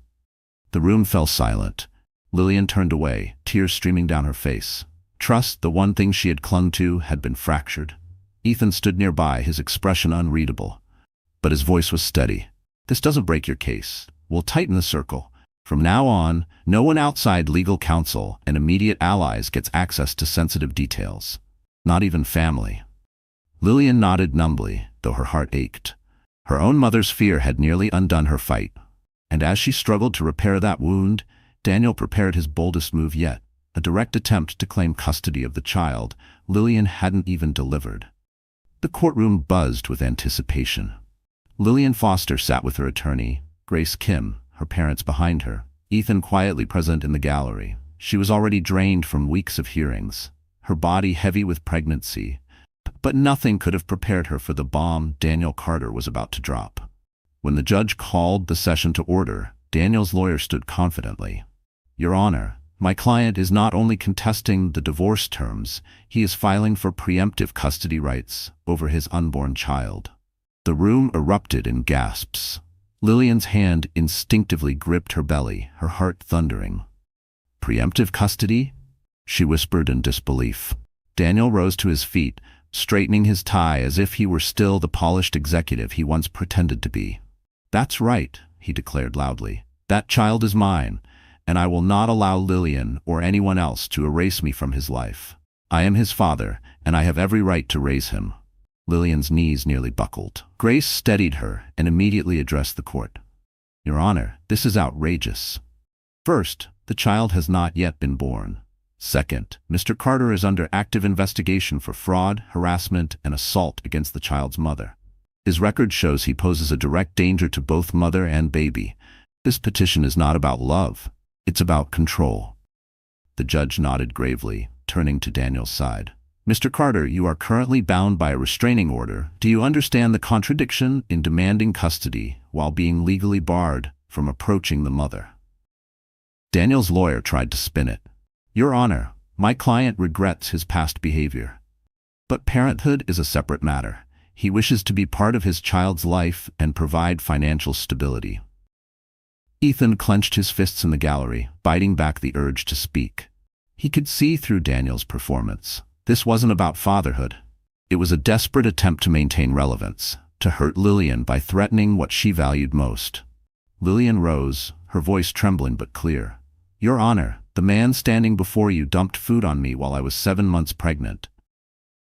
The room fell silent. Lillian turned away, tears streaming down her face. Trust, the one thing she had clung to, had been fractured. Ethan stood nearby, his expression unreadable. But his voice was steady. "This doesn't break your case. We'll tighten the circle. From now on, no one outside legal counsel and immediate allies gets access to sensitive details. Not even family." Lillian nodded numbly, though her heart ached. Her own mother's fear had nearly undone her fight. And as she struggled to repair that wound, Daniel prepared his boldest move yet, a direct attempt to claim custody of the child Lillian hadn't even delivered. The courtroom buzzed with anticipation. Lillian Foster sat with her attorney, Grace Kim, her parents behind her, Ethan quietly present in the gallery. She was already drained from weeks of hearings, her body heavy with pregnancy, but nothing could have prepared her for the bomb Daniel Carter was about to drop. When the judge called the session to order, Daniel's lawyer stood confidently. "Your Honor, my client is not only contesting the divorce terms, he is filing for preemptive custody rights over his unborn child." The room erupted in gasps. Lillian's hand instinctively gripped her belly, her heart thundering. "Preemptive custody?" she whispered in disbelief. Daniel rose to his feet, straightening his tie as if he were still the polished executive he once pretended to be. "That's right," he declared loudly. "That child is mine, and I will not allow Lillian or anyone else to erase me from his life. I am his father, and I have every right to raise him." Lillian's knees nearly buckled. Grace steadied her and immediately addressed the court. "Your Honor, this is outrageous. First, the child has not yet been born. Second, Mr. Carter is under active investigation for fraud, harassment, and assault against the child's mother. His record shows he poses a direct danger to both mother and baby. This petition is not about love. It's about control." The judge nodded gravely, turning to Daniel's side. "Mr. Carter, you are currently bound by a restraining order. Do you understand the contradiction in demanding custody while being legally barred from approaching the mother. Daniel's lawyer tried to spin it. "Your Honor, my client regrets his past behavior. But parenthood is a separate matter. He wishes to be part of his child's life and provide financial stability." Ethan clenched his fists in the gallery, biting back the urge to speak. He could see through Daniel's performance. This wasn't about fatherhood. It was a desperate attempt to maintain relevance, to hurt Lillian by threatening what she valued most. Lillian rose, her voice trembling but clear. "Your Honor, the man standing before you dumped food on me while I was 7 months pregnant.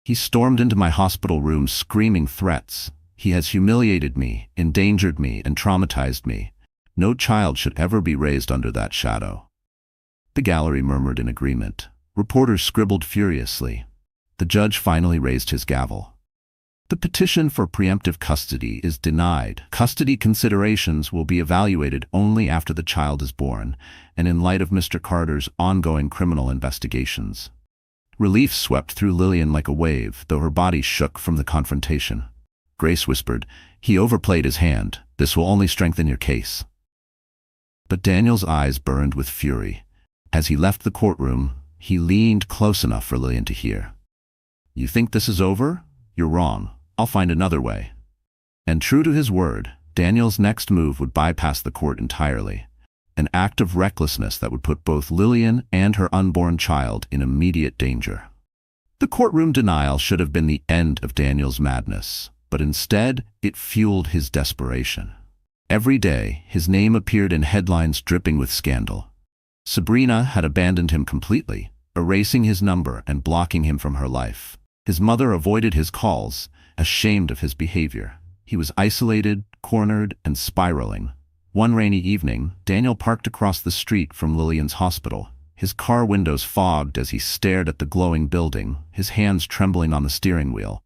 He stormed into my hospital room screaming threats. He has humiliated me, endangered me, and traumatized me. No child should ever be raised under that shadow." The gallery murmured in agreement. Reporters scribbled furiously. The judge finally raised his gavel. "The petition for preemptive custody is denied. Custody considerations will be evaluated only after the child is born, and in light of Mr. Carter's ongoing criminal investigations." Relief swept through Lillian like a wave, though her body shook from the confrontation. Grace whispered, "He overplayed his hand. This will only strengthen your case." But Daniel's eyes burned with fury. As he left the courtroom, he leaned close enough for Lillian to hear. "You think this is over? You're wrong. I'll find another way." And true to his word, Daniel's next move would bypass the court entirely. An act of recklessness that would put both Lillian and her unborn child in immediate danger. The courtroom denial should have been the end of Daniel's madness, but instead it fueled his desperation. Every day, his name appeared in headlines dripping with scandal. Sabrina had abandoned him completely, erasing his number and blocking him from her life. His mother avoided his calls, ashamed of his behavior. He was isolated, cornered, and spiraling. One rainy evening, Daniel parked across the street from Lillian's hospital. His car windows fogged as he stared at the glowing building, his hands trembling on the steering wheel.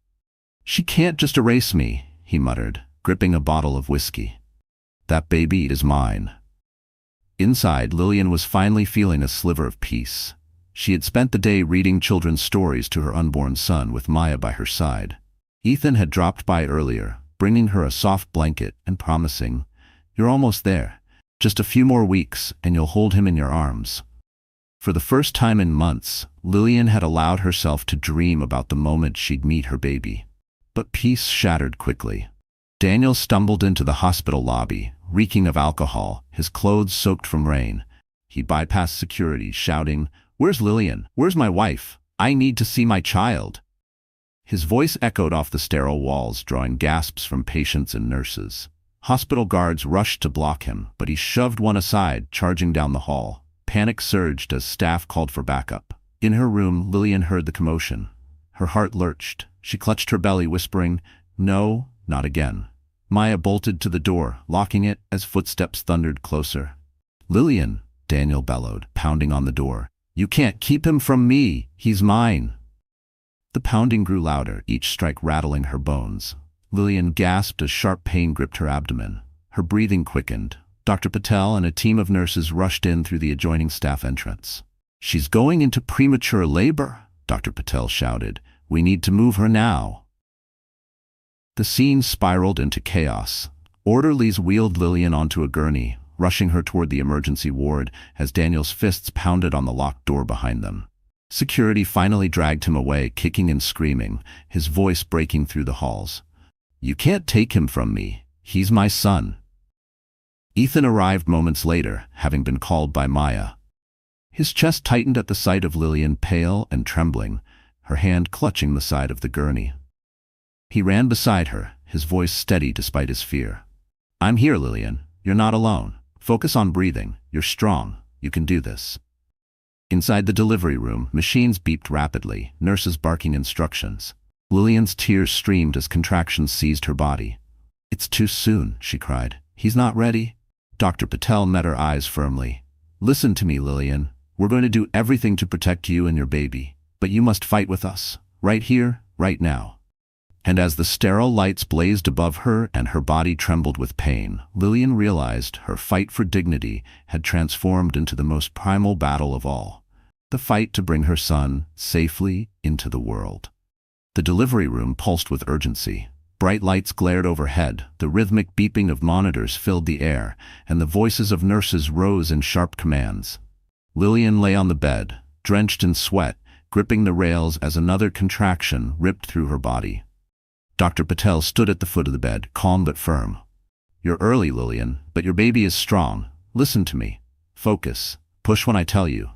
"She can't just erase me," he muttered, gripping a bottle of whiskey. "That baby is mine." Inside, Lillian was finally feeling a sliver of peace. She had spent the day reading children's stories to her unborn son with Maya by her side. Ethan had dropped by earlier, bringing her a soft blanket and promising, "You're almost there. Just a few more weeks, and you'll hold him in your arms." For the first time in months, Lillian had allowed herself to dream about the moment she'd meet her baby. But peace shattered quickly. Daniel stumbled into the hospital lobby, reeking of alcohol, his clothes soaked from rain. He bypassed security, shouting, "Where's Lillian? Where's my wife? I need to see my child." His voice echoed off the sterile walls, drawing gasps from patients and nurses. Hospital guards rushed to block him, but he shoved one aside, charging down the hall. Panic surged as staff called for backup. In her room, Lillian heard the commotion. Her heart lurched. She clutched her belly, whispering, "No, not again." Maya bolted to the door, locking it as footsteps thundered closer. "Lillian," Daniel bellowed, pounding on the door. "You can't keep him from me. He's mine." The pounding grew louder, each strike rattling her bones. Lillian gasped as sharp pain gripped her abdomen. Her breathing quickened. Dr. Patel and a team of nurses rushed in through the adjoining staff entrance. "She's going into premature labor," Dr. Patel shouted. "We need to move her now." The scene spiraled into chaos. Orderlies wheeled Lillian onto a gurney, rushing her toward the emergency ward as Daniel's fists pounded on the locked door behind them. Security finally dragged him away, kicking and screaming, his voice breaking through the halls. "You can't take him from me. He's my son." Ethan arrived moments later, having been called by Maya. His chest tightened at the sight of Lillian, pale and trembling, her hand clutching the side of the gurney. He ran beside her, his voice steady despite his fear. "I'm here, Lillian. You're not alone. Focus on breathing. You're strong. You can do this." Inside the delivery room, machines beeped rapidly, nurses barking instructions. Lillian's tears streamed as contractions seized her body. "It's too soon," she cried. "He's not ready." Dr. Patel met her eyes firmly. "Listen to me, Lillian. We're going to do everything to protect you and your baby. But you must fight with us. Right here, right now." And as the sterile lights blazed above her and her body trembled with pain, Lillian realized her fight for dignity had transformed into the most primal battle of all. The fight to bring her son safely into the world. The delivery room pulsed with urgency. Bright lights glared overhead, the rhythmic beeping of monitors filled the air, and the voices of nurses rose in sharp commands. Lillian lay on the bed, drenched in sweat, gripping the rails as another contraction ripped through her body. Dr. Patel stood at the foot of the bed, calm but firm. "You're early, Lillian, but your baby is strong. Listen to me. Focus. Push when I tell you."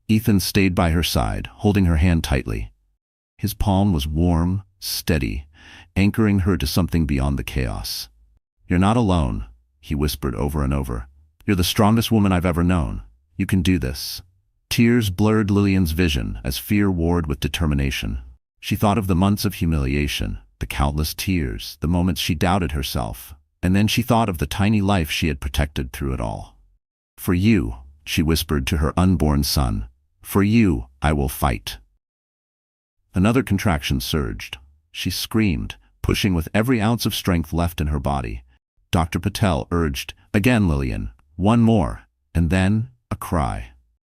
Ethan stayed by her side, holding her hand tightly. His palm was warm, steady, anchoring her to something beyond the chaos. "You're not alone," he whispered over and over. "You're the strongest woman I've ever known. You can do this." Tears blurred Lillian's vision as fear warred with determination. She thought of the months of humiliation, the countless tears, the moments she doubted herself, and then she thought of the tiny life she had protected through it all. "For you," she whispered to her unborn son, "for you, I will fight." Another contraction surged. She screamed, pushing with every ounce of strength left in her body. Dr. Patel urged, "Again, Lillian, one more," and then a cry.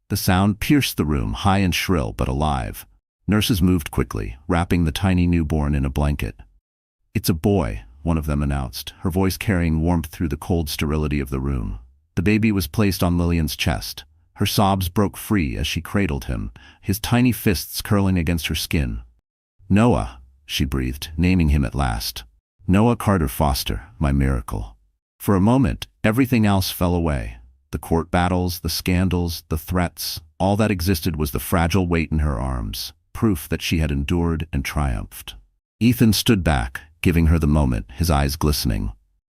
The sound pierced the room, high and shrill but alive. Nurses moved quickly, wrapping the tiny newborn in a blanket. "It's a boy," one of them announced, her voice carrying warmth through the cold sterility of the room. The baby was placed on Lillian's chest. Her sobs broke free as she cradled him, his tiny fists curling against her skin. "Noah," she breathed, naming him at last. "Noah Carter Foster, my miracle." For a moment, everything else fell away. The court battles, the scandals, the threats, all that existed was the fragile weight in her arms, proof that she had endured and triumphed. Ethan stood back, giving her the moment, his eyes glistening.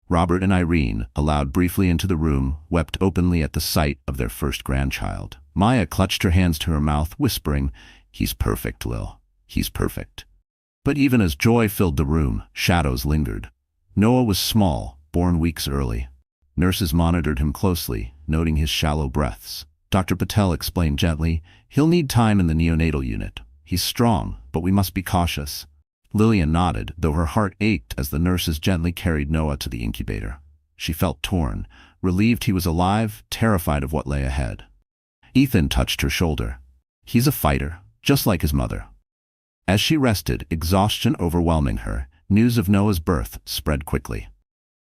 Robert and Irene, allowed briefly into the room, wept openly at the sight of their first grandchild. Maya clutched her hands to her mouth, whispering, "He's perfect, Lil. He's perfect." But even as joy filled the room, shadows lingered. Noah was small, born weeks early. Nurses monitored him closely, noting his shallow breaths. Dr. Patel explained gently, "He'll need time in the neonatal unit. He's strong, but we must be cautious." Lillian nodded, though her heart ached as the nurses gently carried Noah to the incubator. She felt torn, relieved he was alive, terrified of what lay ahead. Ethan touched her shoulder. "He's a fighter, just like his mother." As she rested, exhaustion overwhelming her, news of Noah's birth spread quickly.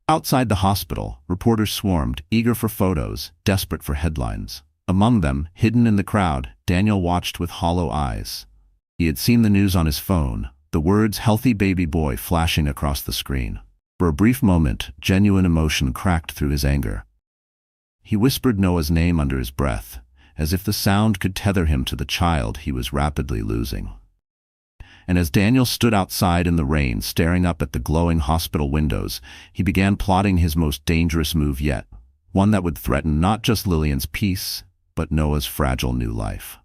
Outside the hospital, reporters swarmed, eager for photos, desperate for headlines. Among them, hidden in the crowd, Daniel watched with hollow eyes. He had seen the news on his phone, the words "healthy baby boy" flashing across the screen. For a brief moment, genuine emotion cracked through his anger. He whispered Noah's name under his breath, as if the sound could tether him to the child he was rapidly losing. And as Daniel stood outside in the rain, staring up at the glowing hospital windows, he began plotting his most dangerous move yet, one that would threaten not just Lillian's peace, but Noah's fragile new life.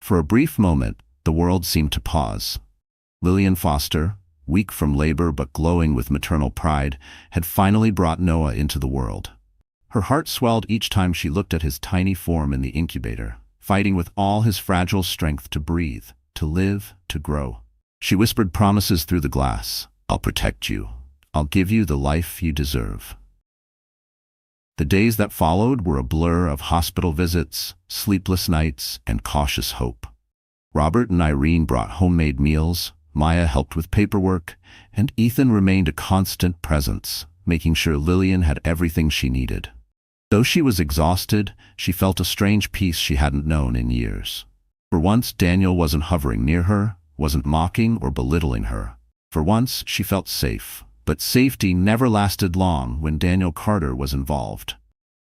For a brief moment, the world seemed to pause. Lillian Foster, weak from labor but glowing with maternal pride, had finally brought Noah into the world. Her heart swelled each time she looked at his tiny form in the incubator, fighting with all his fragile strength to breathe, to live, to grow. She whispered promises through the glass. "I'll protect you. I'll give you the life you deserve." The days that followed were a blur of hospital visits, sleepless nights, and cautious hope. Robert and Irene brought homemade meals, Maya helped with paperwork, and Ethan remained a constant presence, making sure Lillian had everything she needed. Though she was exhausted, she felt a strange peace she hadn't known in years. For once, Daniel wasn't hovering near her, wasn't mocking or belittling her. For once, she felt safe. But safety never lasted long when Daniel Carter was involved.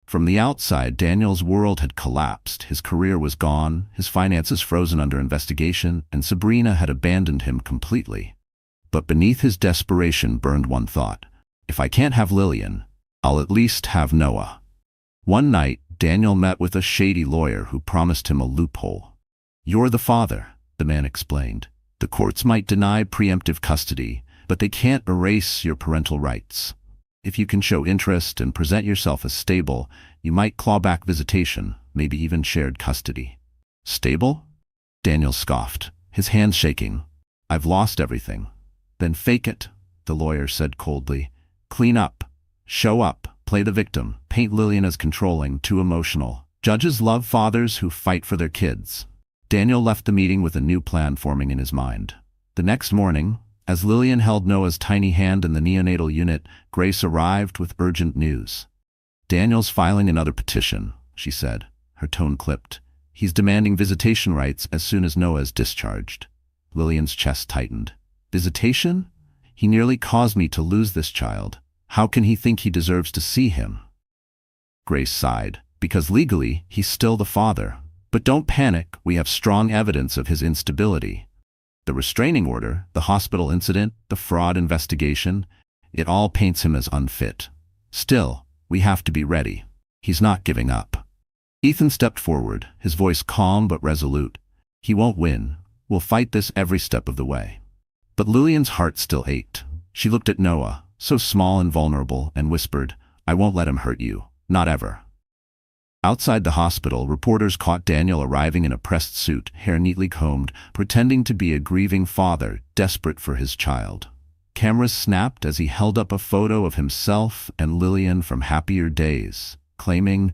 From the outside, Daniel's world had collapsed, his career was gone, his finances frozen under investigation, and Sabrina had abandoned him completely. But beneath his desperation burned one thought: if I can't have Lillian, I'll at least have Noah. One night, Daniel met with a shady lawyer who promised him a loophole. "You're the father," the man explained. "The courts might deny preemptive custody, but they can't erase your parental rights. If you can show interest and present yourself as stable, you might claw back visitation, maybe even shared custody." "Stable?" Daniel scoffed, his hands shaking. "I've lost everything." "Then fake it," the lawyer said coldly. "Clean up. Show up. Play the victim. Paint Lillian as controlling, too emotional. Judges love fathers who fight for their kids." Daniel left the meeting with a new plan forming in his mind. The next morning, As Lillian held Noah's tiny hand in the neonatal unit, Grace arrived with urgent news. "Daniel's filing another petition," she said, her tone clipped. "He's demanding visitation rights as soon as Noah is discharged." Lillian's chest tightened. "Visitation? He nearly caused me to lose this child. How can he think he deserves to see him?" Grace sighed. "Because legally, he's still the father. But don't panic, we have strong evidence of his instability. The restraining order, the hospital incident, the fraud investigation, it all paints him as unfit. Still, we have to be ready. He's not giving up." Ethan stepped forward, his voice calm but resolute. "He won't win. We'll fight this every step of the way." But Lillian's heart still ached. She looked at Noah, so small and vulnerable, and whispered, "I won't let him hurt you. Not ever." Outside the hospital, reporters caught Daniel arriving in a pressed suit, hair neatly combed, pretending to be a grieving father, desperate for his child. Cameras snapped as he held up a photo of himself and Lillian from happier days, claiming,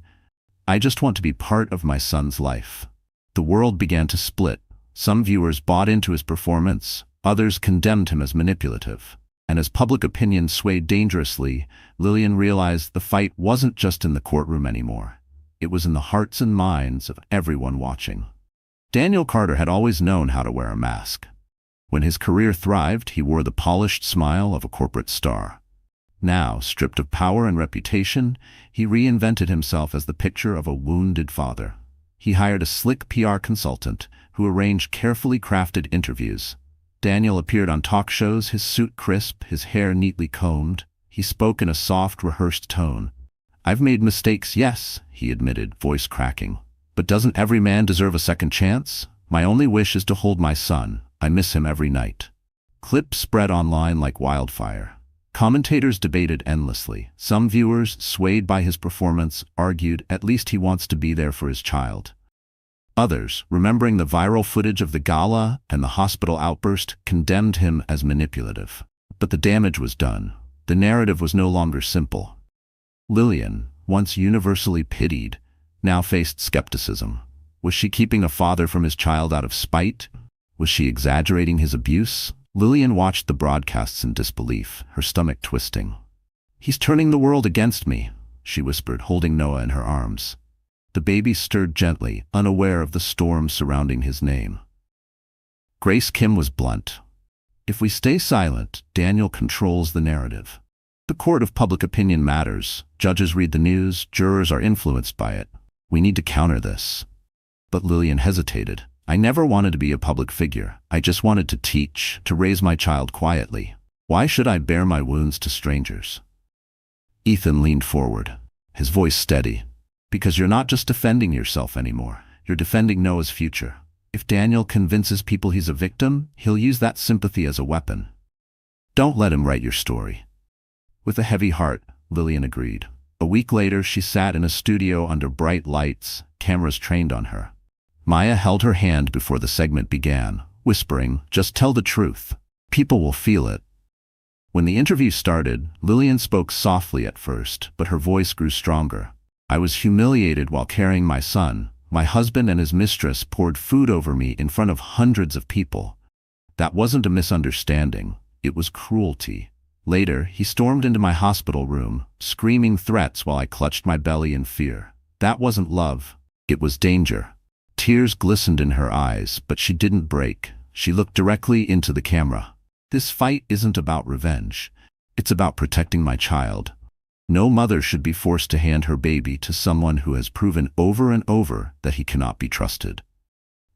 "I just want to be part of my son's life." The world began to split. Some viewers bought into his performance, others condemned him as manipulative. And as public opinion swayed dangerously, Lillian realized the fight wasn't just in the courtroom anymore. It was in the hearts and minds of everyone watching. Daniel Carter had always known how to wear a mask. When his career thrived, he wore the polished smile of a corporate star. Now, stripped of power and reputation, he reinvented himself as the picture of a wounded father. He hired a slick PR consultant who arranged carefully crafted interviews. Daniel appeared on talk shows, his suit crisp, his hair neatly combed. He spoke in a soft, rehearsed tone. "I've made mistakes, yes," he admitted, voice cracking. "But doesn't every man deserve a second chance? My only wish is to hold my son. I miss him every night." Clips spread online like wildfire. Commentators debated endlessly. Some viewers, swayed by his performance, argued at least he wants to be there for his child. Others, remembering the viral footage of the gala and the hospital outburst, condemned him as manipulative. But the damage was done. The narrative was no longer simple. Lillian, once universally pitied, now faced skepticism. Was she keeping a father from his child out of spite? Was she exaggerating his abuse? Lillian watched the broadcasts in disbelief, her stomach twisting. "He's turning the world against me," she whispered, holding Noah in her arms. The baby stirred gently, unaware of the storm surrounding his name. Grace Kim was blunt. "If we stay silent, Daniel controls the narrative. The court of public opinion matters. Judges read the news, jurors are influenced by it. We need to counter this." But Lillian hesitated. "I never wanted to be a public figure. I just wanted to teach, to raise my child quietly. Why should I bear my wounds to strangers?" Ethan leaned forward, his voice steady. "Because you're not just defending yourself anymore. You're defending Noah's future. If Daniel convinces people he's a victim, he'll use that sympathy as a weapon. Don't let him write your story." With a heavy heart, Lillian agreed. A week later, she sat in a studio under bright lights, cameras trained on her. Maya held her hand before the segment began, whispering, "Just tell the truth. People will feel it." When the interview started, Lillian spoke softly at first, but her voice grew stronger. "I was humiliated while carrying my son. My husband and his mistress poured food over me in front of hundreds of people. That wasn't a misunderstanding. It was cruelty. Later, he stormed into my hospital room, screaming threats while I clutched my belly in fear. That wasn't love. It was danger." Tears glistened in her eyes, but she didn't break. She looked directly into the camera. "This fight isn't about revenge. It's about protecting my child. No mother should be forced to hand her baby to someone who has proven over and over that he cannot be trusted."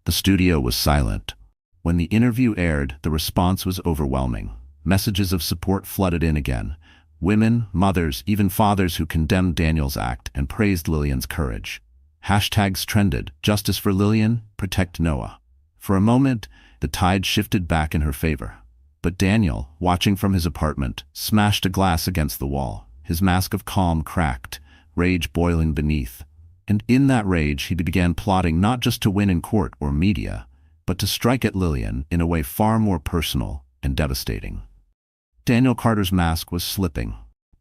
The studio was silent. When the interview aired, the response was overwhelming. Messages of support flooded in again. Women, mothers, even fathers who condemned Daniel's act and praised Lillian's courage. Hashtags trended, "Justice for Lillian, Protect Noah." For a moment, the tide shifted back in her favor. But Daniel, watching from his apartment, smashed a glass against the wall. His mask of calm cracked, rage boiling beneath. And in that rage, he began plotting not just to win in court or media, but to strike at Lillian in a way far more personal and devastating. Daniel Carter's mask was slipping.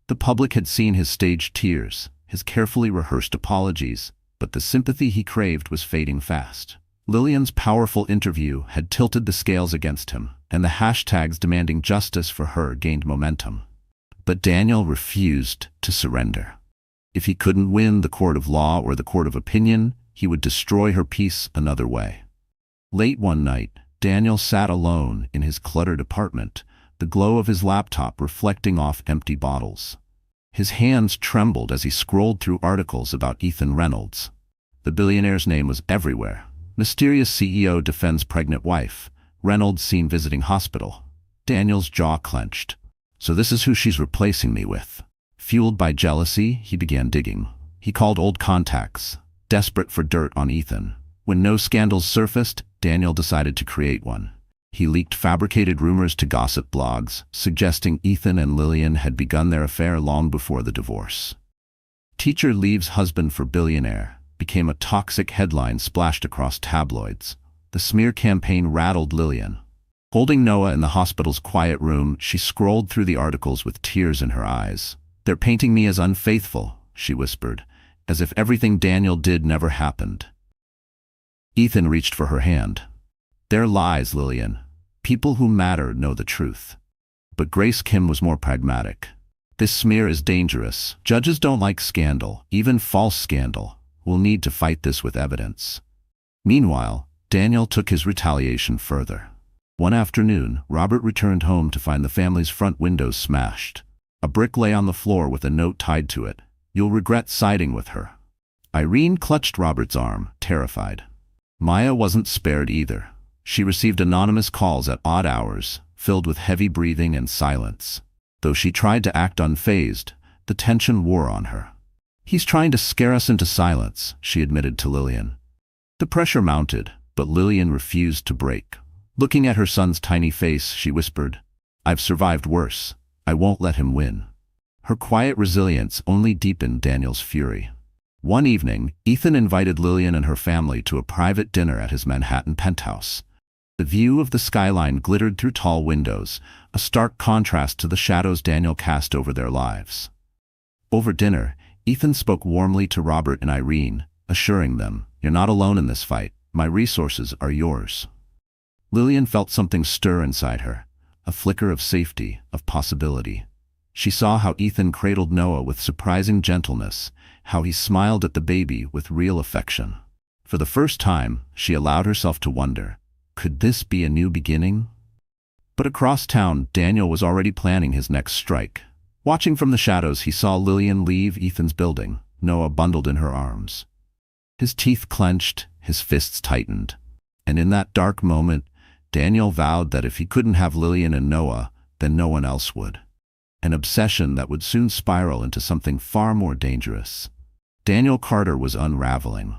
The public had seen his staged tears, his carefully rehearsed apologies, but the sympathy he craved was fading fast. Lillian's powerful interview had tilted the scales against him, and the hashtags demanding justice for her gained momentum. But Daniel refused to surrender. If he couldn't win the court of law or the court of opinion, he would destroy her peace another way. Late one night, Daniel sat alone in his cluttered apartment, the glow of his laptop reflecting off empty bottles. His hands trembled as he scrolled through articles about Ethan Reynolds. The billionaire's name was everywhere. Mysterious CEO defends pregnant wife. Reynolds seen visiting hospital. Daniel's jaw clenched. So this is who she's replacing me with. Fueled by jealousy, he began digging. He called old contacts, desperate for dirt on Ethan. When no scandals surfaced, Daniel decided to create one. He leaked fabricated rumors to gossip blogs, suggesting Ethan and Lillian had begun their affair long before the divorce. Teacher leaves husband for billionaire became a toxic headline splashed across tabloids. The smear campaign rattled Lillian. Holding Noah in the hospital's quiet room, she scrolled through the articles with tears in her eyes. "They're painting me as unfaithful," she whispered, as if everything Daniel did never happened. Ethan reached for her hand. "They're lies, Lillian. People who matter know the truth." But Grace Kim was more pragmatic. "This smear is dangerous. Judges don't like scandal, even false scandal. We'll need to fight this with evidence." Meanwhile, Daniel took his retaliation further. One afternoon, Robert returned home to find the family's front windows smashed. A brick lay on the floor with a note tied to it. "You'll regret siding with her." Irene clutched Robert's arm, terrified. Maya wasn't spared either. She received anonymous calls at odd hours, filled with heavy breathing and silence. Though she tried to act unfazed, the tension wore on her. "He's trying to scare us into silence," she admitted to Lillian. The pressure mounted, but Lillian refused to break. Looking at her son's tiny face, she whispered, "I've survived worse. I won't let him win." Her quiet resilience only deepened Daniel's fury. One evening, Ethan invited Lillian and her family to a private dinner at his Manhattan penthouse. The view of the skyline glittered through tall windows, a stark contrast to the shadows Daniel cast over their lives. Over dinner, Ethan spoke warmly to Robert and Irene, assuring them, "You're not alone in this fight. My resources are yours." Lillian felt something stir inside her, a flicker of safety, of possibility. She saw how Ethan cradled Noah with surprising gentleness, how he smiled at the baby with real affection. For the first time, she allowed herself to wonder, could this be a new beginning? But across town, Daniel was already planning his next strike. Watching from the shadows, he saw Lillian leave Ethan's building, Noah bundled in her arms. His teeth clenched, his fists tightened. And in that dark moment, Daniel vowed that if he couldn't have Lillian and Noah, then no one else would. An obsession that would soon spiral into something far more dangerous. Daniel Carter was unraveling.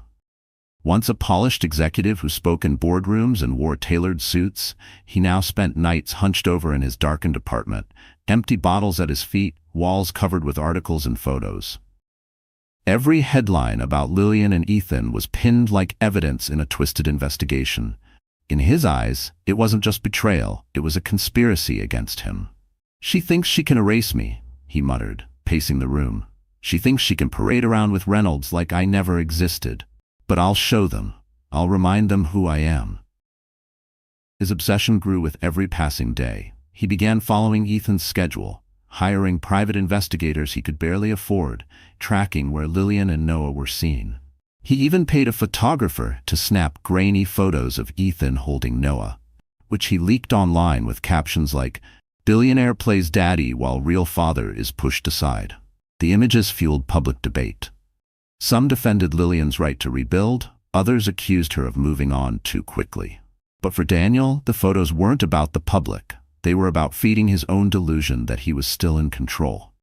Once a polished executive who spoke in boardrooms and wore tailored suits, he now spent nights hunched over in his darkened apartment, empty bottles at his feet, walls covered with articles and photos. Every headline about Lillian and Ethan was pinned like evidence in a twisted investigation. In his eyes, it wasn't just betrayal, it was a conspiracy against him. "She thinks she can erase me," he muttered, pacing the room. "She thinks she can parade around with Reynolds like I never existed. But I'll show them. I'll remind them who I am." His obsession grew with every passing day. He began following Ethan's schedule, hiring private investigators he could barely afford, tracking where Lillian and Noah were seen. He even paid a photographer to snap grainy photos of Ethan holding Noah, which he leaked online with captions like, "Billionaire plays daddy while real father is pushed aside." The images fueled public debate. Some defended Lillian's right to rebuild, others accused her of moving on too quickly. But for Daniel, the photos weren't about the public. They were about feeding his own delusion that he was still in control.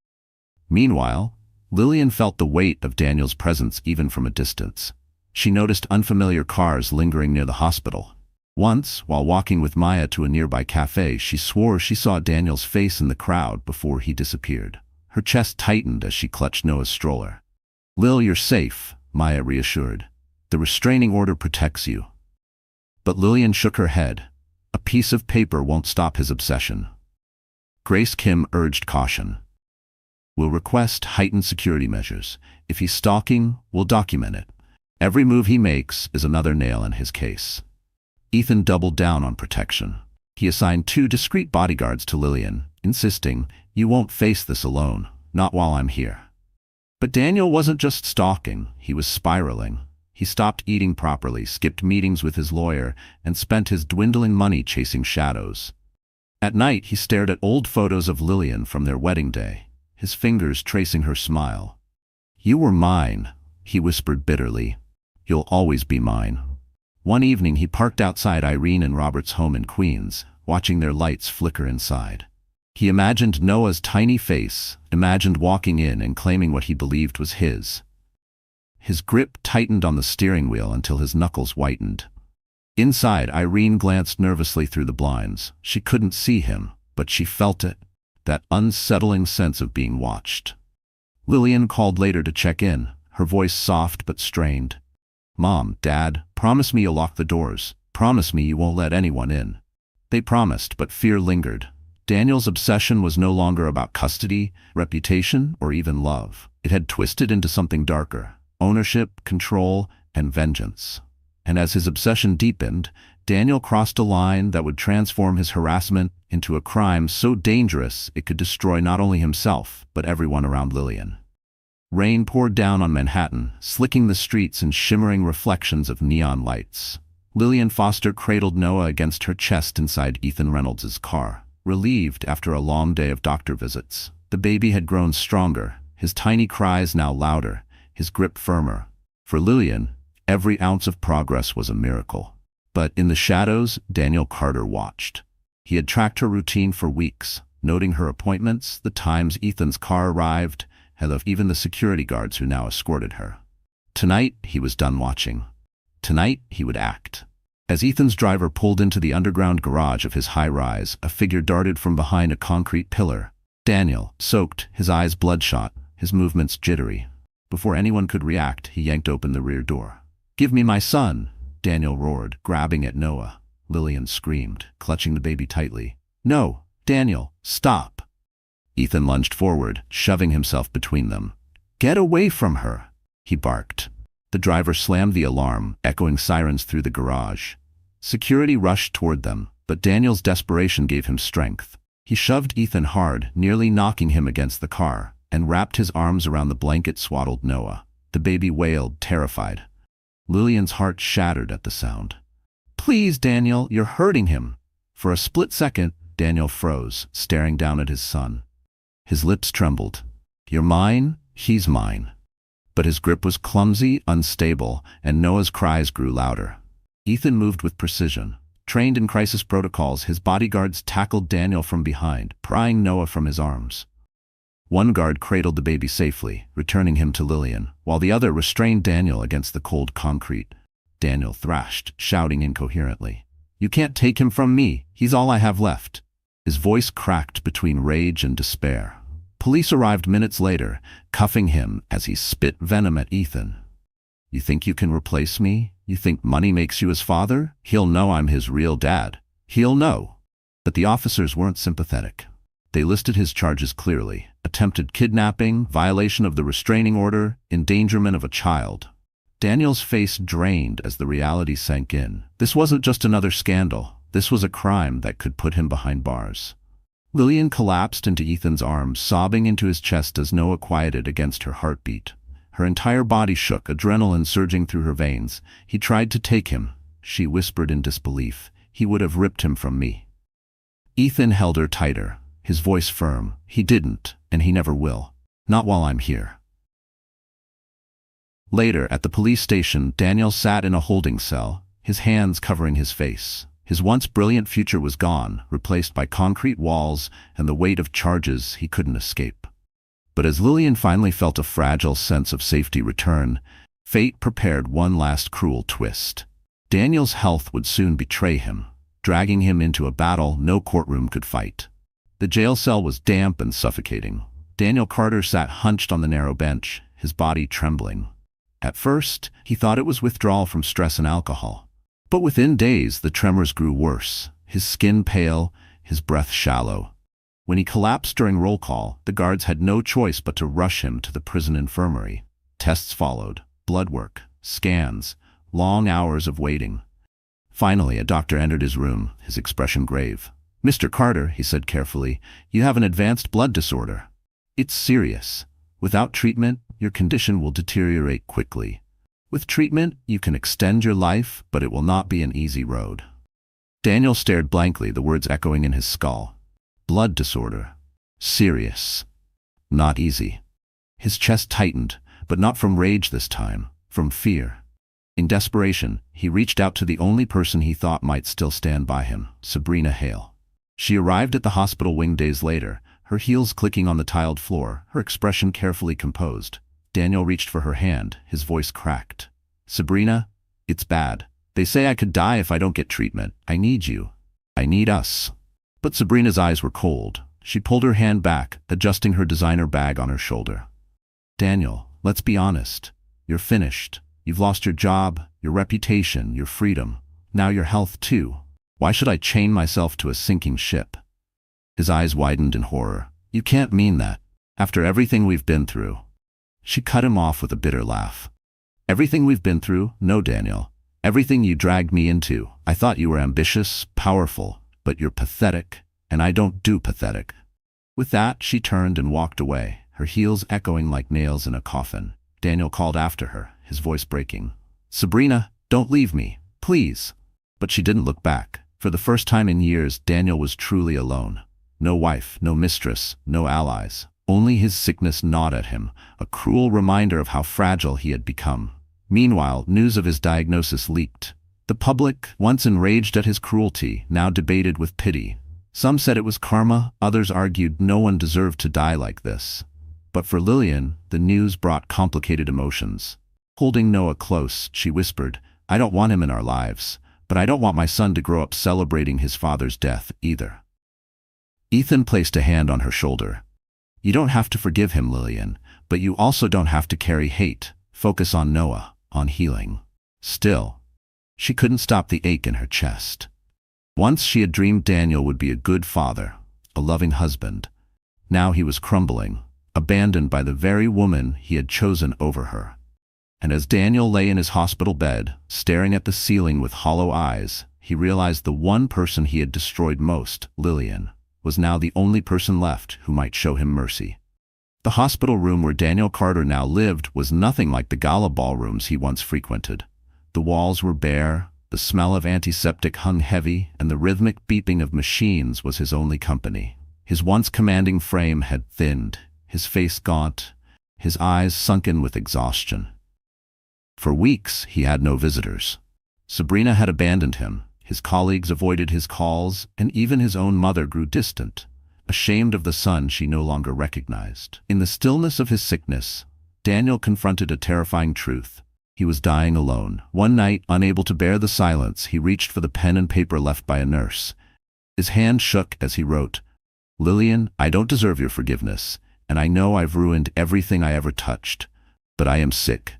Meanwhile, Lillian felt the weight of Daniel's presence even from a distance. She noticed unfamiliar cars lingering near the hospital. Once, while walking with Maya to a nearby cafe, she swore she saw Daniel's face in the crowd before he disappeared. Her chest tightened as she clutched Noah's stroller. "Lil, you're safe," Maya reassured. "The restraining order protects you." But Lillian shook her head. A piece of paper won't stop his obsession. Grace Kim urged caution. "We'll request heightened security measures. If he's stalking, we'll document it. Every move he makes is another nail in his case. Ethan doubled down on protection. He assigned 2 discreet bodyguards to Lillian, insisting, "You won't face this alone, not while I'm here." But Daniel wasn't just stalking, he was spiraling. He stopped eating properly, skipped meetings with his lawyer, and spent his dwindling money chasing shadows. At night, he stared at old photos of Lillian from their wedding day, his fingers tracing her smile. "You were mine," he whispered bitterly. "You'll always be mine." One evening, he parked outside Irene and Robert's home in Queens, watching their lights flicker inside. He imagined Noah's tiny face, imagined walking in and claiming what he believed was his. His grip tightened on the steering wheel until his knuckles whitened. Inside, Irene glanced nervously through the blinds. She couldn't see him, but she felt it, that unsettling sense of being watched. Lillian called later to check in, her voice soft but strained. "Mom, Dad, promise me you'll lock the doors. Promise me you won't let anyone in." They promised, but fear lingered. Daniel's obsession was no longer about custody, reputation, or even love. It had twisted into something darker: ownership, control, and vengeance. And as his obsession deepened, Daniel crossed a line that would transform his harassment into a crime so dangerous it could destroy not only himself, but everyone around Lillian. Rain poured down on Manhattan, slicking the streets in shimmering reflections of neon lights. Lillian Foster cradled Noah against her chest inside Ethan Reynolds' car, relieved after a long day of doctor visits. The baby had grown stronger, his tiny cries now louder, his grip firmer. For Lillian, every ounce of progress was a miracle. But in the shadows, Daniel Carter watched. He had tracked her routine for weeks, noting her appointments, the times Ethan's car arrived, and of even the security guards who now escorted her. Tonight, he was done watching. Tonight, he would act. As Ethan's driver pulled into the underground garage of his high-rise, a figure darted from behind a concrete pillar. Daniel, soaked, his eyes bloodshot, his movements jittery. Before anyone could react, he yanked open the rear door. "Give me my son!" Daniel roared, grabbing at Noah. Lillian screamed, clutching the baby tightly. "No, Daniel, stop!" Ethan lunged forward, shoving himself between them. "Get away from her!" he barked. The driver slammed the alarm, echoing sirens through the garage. Security rushed toward them, but Daniel's desperation gave him strength. He shoved Ethan hard, nearly knocking him against the car, and wrapped his arms around the blanket-swaddled Noah. The baby wailed, terrified. Lillian's heart shattered at the sound. "Please, Daniel, you're hurting him." For a split second, Daniel froze, staring down at his son. His lips trembled. "You're mine, he's mine." But his grip was clumsy, unstable, and Noah's cries grew louder. Ethan moved with precision. Trained in crisis protocols, his bodyguards tackled Daniel from behind, prying Noah from his arms. One guard cradled the baby safely, returning him to Lillian, while the other restrained Daniel against the cold concrete. Daniel thrashed, shouting incoherently. "You can't take him from me. He's all I have left." His voice cracked between rage and despair. Police arrived minutes later, cuffing him as he spit venom at Ethan. "You think you can replace me? You think money makes you his father? He'll know I'm his real dad. He'll know." But the officers weren't sympathetic. They listed his charges clearly: attempted kidnapping, violation of the restraining order, endangerment of a child. Daniel's face drained as the reality sank in. This wasn't just another scandal. This was a crime that could put him behind bars. Lillian collapsed into Ethan's arms, sobbing into his chest as Noah quieted against her heartbeat. Her entire body shook, adrenaline surging through her veins. "He tried to take him," she whispered in disbelief. "He would have ripped him from me." Ethan held her tighter, his voice firm. "He didn't, and he never will. Not while I'm here." Later, at the police station, Daniel sat in a holding cell, his hands covering his face. His once brilliant future was gone, replaced by concrete walls and the weight of charges he couldn't escape. But as Lillian finally felt a fragile sense of safety return, fate prepared one last cruel twist. Daniel's health would soon betray him, dragging him into a battle no courtroom could fight. The jail cell was damp and suffocating. Daniel Carter sat hunched on the narrow bench, his body trembling. At first, he thought it was withdrawal from stress and alcohol. But within days, the tremors grew worse, his skin pale, his breath shallow. When he collapsed during roll call, the guards had no choice but to rush him to the prison infirmary. Tests followed: blood work, scans, long hours of waiting. Finally, a doctor entered his room, his expression grave. "Mr. Carter," he said carefully, "you have an advanced blood disorder. It's serious. Without treatment, your condition will deteriorate quickly. With treatment, you can extend your life, but it will not be an easy road." Daniel stared blankly, the words echoing in his skull. Blood disorder. Serious. Not easy. His chest tightened, but not from rage this time, from fear. In desperation, he reached out to the only person he thought might still stand by him, Sabrina Hale. She arrived at the hospital wing days later, her heels clicking on the tiled floor, her expression carefully composed. Daniel reached for her hand, his voice cracked. "Sabrina, it's bad. They say I could die if I don't get treatment. I need you. I need us." But Sabrina's eyes were cold. She pulled her hand back, adjusting her designer bag on her shoulder. "Daniel, let's be honest. You're finished. You've lost your job, your reputation, your freedom. Now your health too. Why should I chain myself to a sinking ship?" His eyes widened in horror. "You can't mean that. After everything we've been through." She cut him off with a bitter laugh. "Everything we've been through? No, Daniel. Everything you dragged me into. I thought you were ambitious, powerful, but you're pathetic, and I don't do pathetic." With that, she turned and walked away, her heels echoing like nails in a coffin. Daniel called after her, his voice breaking. "Sabrina, don't leave me, please." But she didn't look back. For the first time in years, Daniel was truly alone. No wife, no mistress, no allies. Only his sickness gnawed at him, a cruel reminder of how fragile he had become. Meanwhile, news of his diagnosis leaked. The public, once enraged at his cruelty, now debated with pity. Some said it was karma, others argued no one deserved to die like this. But for Lillian, the news brought complicated emotions. Holding Noah close, she whispered, "I don't want him in our lives, but I don't want my son to grow up celebrating his father's death either." Ethan placed a hand on her shoulder. "You don't have to forgive him, Lillian, but you also don't have to carry hate. Focus on Noah, on healing." Still, she couldn't stop the ache in her chest. Once she had dreamed Daniel would be a good father, a loving husband. Now he was crumbling, abandoned by the very woman he had chosen over her. And as Daniel lay in his hospital bed, staring at the ceiling with hollow eyes, he realized the one person he had destroyed most, Lillian, was now the only person left who might show him mercy. The hospital room where Daniel Carter now lived was nothing like the gala ballrooms he once frequented. The walls were bare, the smell of antiseptic hung heavy, and the rhythmic beeping of machines was his only company. His once commanding frame had thinned, his face gaunt, his eyes sunken with exhaustion. For weeks, he had no visitors. Sabrina had abandoned him, his colleagues avoided his calls, and even his own mother grew distant, ashamed of the son she no longer recognized. In the stillness of his sickness, Daniel confronted a terrifying truth. He was dying alone. One night, unable to bear the silence, he reached for the pen and paper left by a nurse. His hand shook as he wrote, "Lillian, I don't deserve your forgiveness, and I know I've ruined everything I ever touched, but I am sick,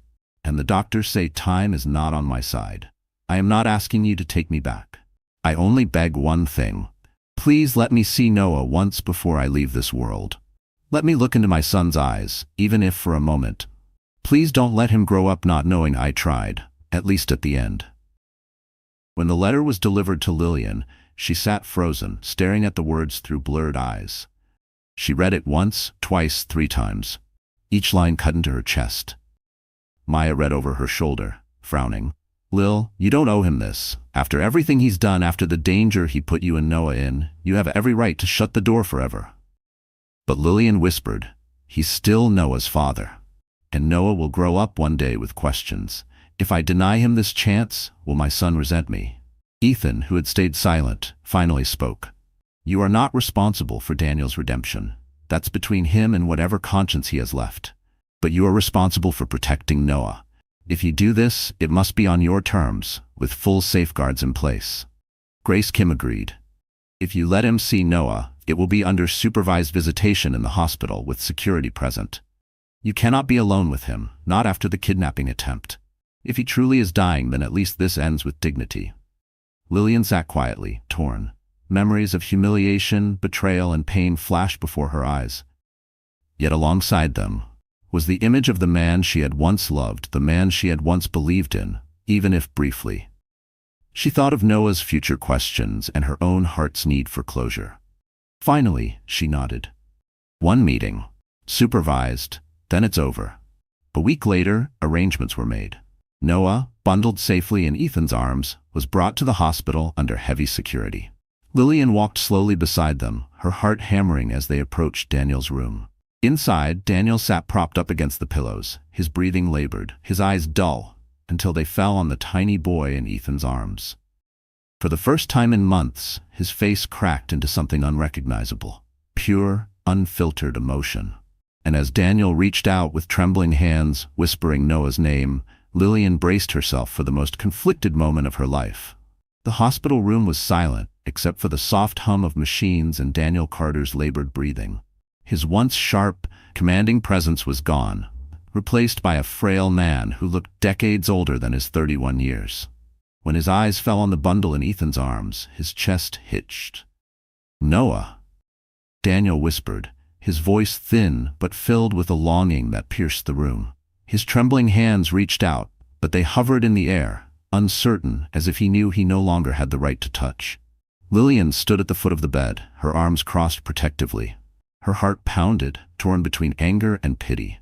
and the doctors say time is not on my side. I am not asking you to take me back. I only beg one thing. Please let me see Noah once before I leave this world. Let me look into my son's eyes, even if for a moment. Please don't let him grow up not knowing I tried, at least at the end." When the letter was delivered to Lillian, she sat frozen, staring at the words through blurred eyes. She read it once, twice, 3 times. Each line cut into her chest. Maya read over her shoulder, frowning. "Lil, you don't owe him this. After everything he's done, after the danger he put you and Noah in, you have every right to shut the door forever." But Lillian whispered, "He's still Noah's father. And Noah will grow up one day with questions. If I deny him this chance, will my son resent me?" Ethan, who had stayed silent, finally spoke. "You are not responsible for Daniel's redemption. That's between him and whatever conscience he has left. But you are responsible for protecting Noah. If you do this, it must be on your terms, with full safeguards in place." Grace Kim agreed. "If you let him see Noah, it will be under supervised visitation in the hospital with security present. You cannot be alone with him, not after the kidnapping attempt. If he truly is dying, then at least this ends with dignity." Lillian sat quietly, torn. Memories of humiliation, betrayal, and pain flashed before her eyes. Yet alongside them was the image of the man she had once loved, the man she had once believed in, even if briefly. She thought of Noah's future questions and her own heart's need for closure. Finally, she nodded. One meeting. Supervised. Then it's over. A week later, arrangements were made. Noah, bundled safely in Ethan's arms, was brought to the hospital under heavy security. Lillian walked slowly beside them, her heart hammering as they approached Daniel's room. Inside, Daniel sat propped up against the pillows, his breathing labored, his eyes dull, until they fell on the tiny boy in Ethan's arms. For the first time in months, his face cracked into something unrecognizable, pure, unfiltered emotion. And as Daniel reached out with trembling hands, whispering Noah's name, Lillian braced herself for the most conflicted moment of her life. The hospital room was silent, except for the soft hum of machines and Daniel Carter's labored breathing. His once sharp, commanding presence was gone, replaced by a frail man who looked decades older than his 31 years. When his eyes fell on the bundle in Ethan's arms, his chest hitched. "Noah," Daniel whispered, his voice thin but filled with a longing that pierced the room. His trembling hands reached out, but they hovered in the air, uncertain, as if he knew he no longer had the right to touch. Lillian stood at the foot of the bed, her arms crossed protectively. Her heart pounded, torn between anger and pity.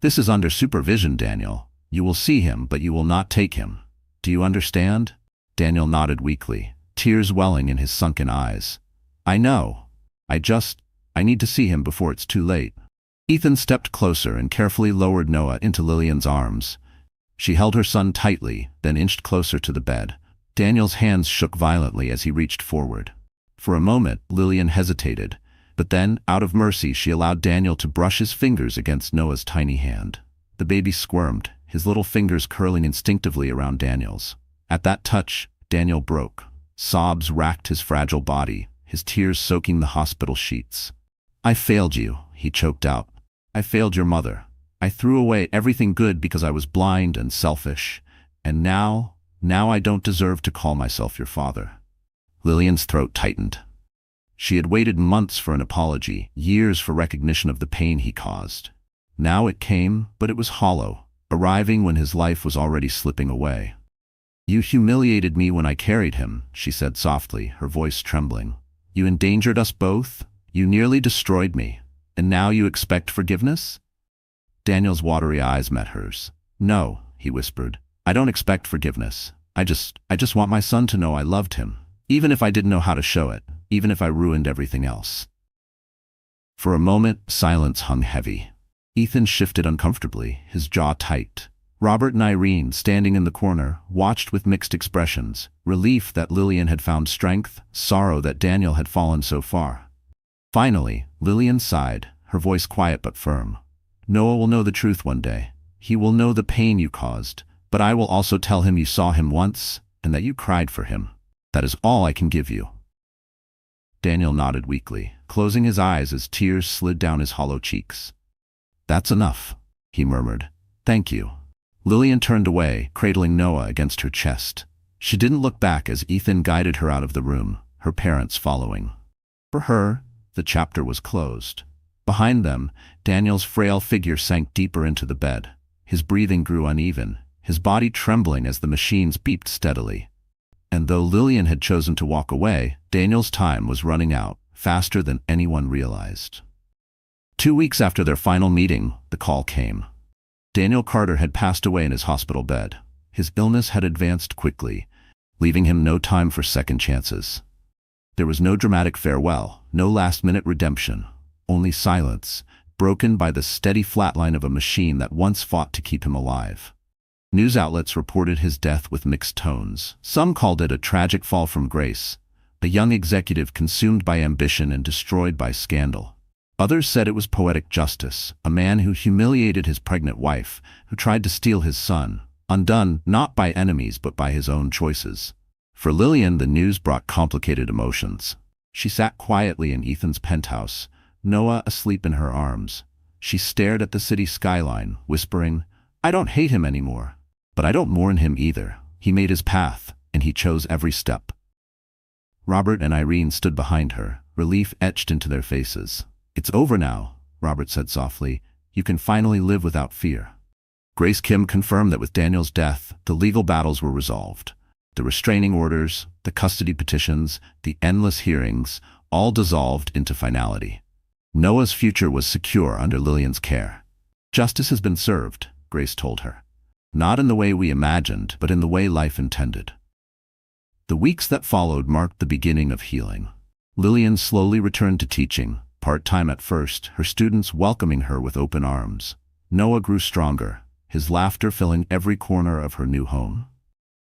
"This is under supervision, Daniel. You will see him, but you will not take him. Do you understand?" Daniel nodded weakly, tears welling in his sunken eyes. "I know. I need to see him before it's too late." Ethan stepped closer and carefully lowered Noah into Lillian's arms. She held her son tightly, then inched closer to the bed. Daniel's hands shook violently as he reached forward. For a moment, Lillian hesitated, but then, out of mercy, she allowed Daniel to brush his fingers against Noah's tiny hand. The baby squirmed, his little fingers curling instinctively around Daniel's. At that touch, Daniel broke. Sobs racked his fragile body, his tears soaking the hospital sheets. "I failed you," he choked out. "I failed your mother. I threw away everything good because I was blind and selfish. And now I don't deserve to call myself your father." Lillian's throat tightened. She had waited months for an apology, years for recognition of the pain he caused. Now it came, but it was hollow, arriving when his life was already slipping away. "You humiliated me when I carried him," she said softly, her voice trembling. "You endangered us both. You nearly destroyed me. And now you expect forgiveness?" Daniel's watery eyes met hers. "No," he whispered. "I don't expect forgiveness. I just want my son to know I loved him, even if I didn't know how to show it, even if I ruined everything else." For a moment, silence hung heavy. Ethan shifted uncomfortably, his jaw tight. Robert and Irene, standing in the corner, watched with mixed expressions, relief that Lillian had found strength, sorrow that Daniel had fallen so far. Finally, Lillian sighed, her voice quiet but firm. "Noah will know the truth one day. He will know the pain you caused, but I will also tell him you saw him once, and that you cried for him. That is all I can give you." Daniel nodded weakly, closing his eyes as tears slid down his hollow cheeks. "That's enough," he murmured. "Thank you." Lillian turned away, cradling Noah against her chest. She didn't look back as Ethan guided her out of the room, her parents following. For her, the chapter was closed. Behind them, Daniel's frail figure sank deeper into the bed. His breathing grew uneven, his body trembling as the machines beeped steadily. And though Lillian had chosen to walk away, Daniel's time was running out, faster than anyone realized. 2 weeks after their final meeting, the call came. Daniel Carter had passed away in his hospital bed. His illness had advanced quickly, leaving him no time for second chances. There was no dramatic farewell, no last-minute redemption, only silence, broken by the steady flatline of a machine that once fought to keep him alive. News outlets reported his death with mixed tones. Some called it a tragic fall from grace, a young executive consumed by ambition and destroyed by scandal. Others said it was poetic justice, a man who humiliated his pregnant wife, who tried to steal his son, undone not by enemies but by his own choices. For Lillian, the news brought complicated emotions. She sat quietly in Ethan's penthouse, Noah asleep in her arms. She stared at the city skyline, whispering, "I don't hate him anymore, but I don't mourn him either. He made his path, and he chose every step." Robert and Irene stood behind her, relief etched into their faces. "It's over now," Robert said softly. You can finally live without fear. Grace Kim confirmed that with Daniel's death, the legal battles were resolved. The restraining orders, the custody petitions, the endless hearings, all dissolved into finality. Noah's future was secure under Lillian's care. Justice has been served, Grace told her. Not in the way we imagined, but in the way life intended. The weeks that followed marked the beginning of healing. Lillian slowly returned to teaching, part-time at first, her students welcoming her with open arms. Noah grew stronger, his laughter filling every corner of her new home.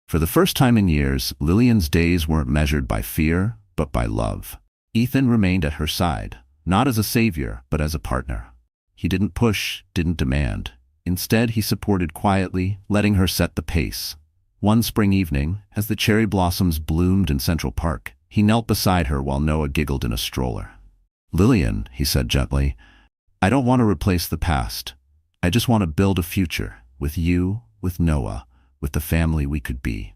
For the first time in years, Lillian's days weren't measured by fear, but by love. Ethan remained at her side, not as a savior, but as a partner. He didn't push, didn't demand. Instead, he supported quietly, letting her set the pace. One spring evening, as the cherry blossoms bloomed in Central Park, he knelt beside her while Noah giggled in a stroller. "Lillian," he said gently, "I don't want to replace the past. I just want to build a future, with you, with Noah, with the family we could be."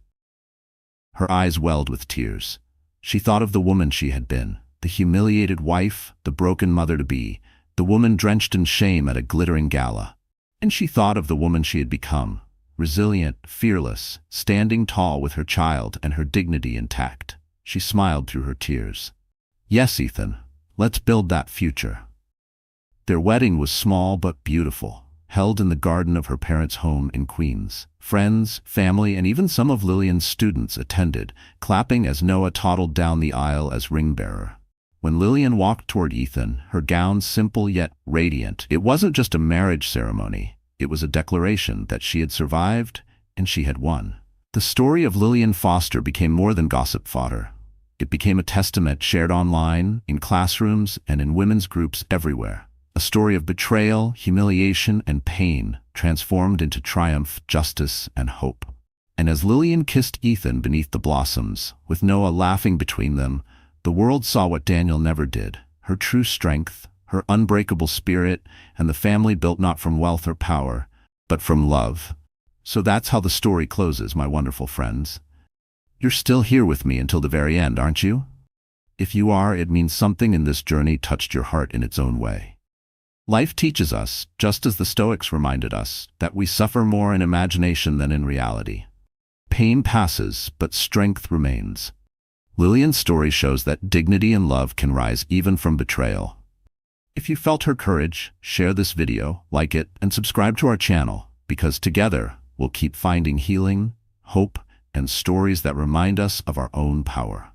Her eyes welled with tears. She thought of the woman she had been, the humiliated wife, the broken mother-to-be, the woman drenched in shame at a glittering gala. And she thought of the woman she had become, resilient, fearless, standing tall with her child and her dignity intact. She smiled through her tears. "Yes, Ethan, let's build that future." Their wedding was small but beautiful, held in the garden of her parents' home in Queens. Friends, family, and even some of Lillian's students attended, clapping as Noah toddled down the aisle as ring-bearer. When Lillian walked toward Ethan, her gown simple yet radiant, it wasn't just a marriage ceremony. It was a declaration that she had survived and she had won. The story of Lillian Foster became more than gossip fodder. It became a testament shared online, in classrooms, and in women's groups everywhere. A story of betrayal, humiliation, and pain, transformed into triumph, justice, and hope. And as Lillian kissed Ethan beneath the blossoms, with Noah laughing between them, the world saw what Daniel never did, her true strength, her unbreakable spirit, and the family built not from wealth or power, but from love. So that's how the story closes, my wonderful friends. You're still here with me until the very end, aren't you? If you are, it means something in this journey touched your heart in its own way. Life teaches us, just as the Stoics reminded us, that we suffer more in imagination than in reality. Pain passes, but strength remains. Lillian's story shows that dignity and love can rise even from betrayal. If you felt her courage, share this video, like it, and subscribe to our channel, because together we'll keep finding healing, hope, and stories that remind us of our own power.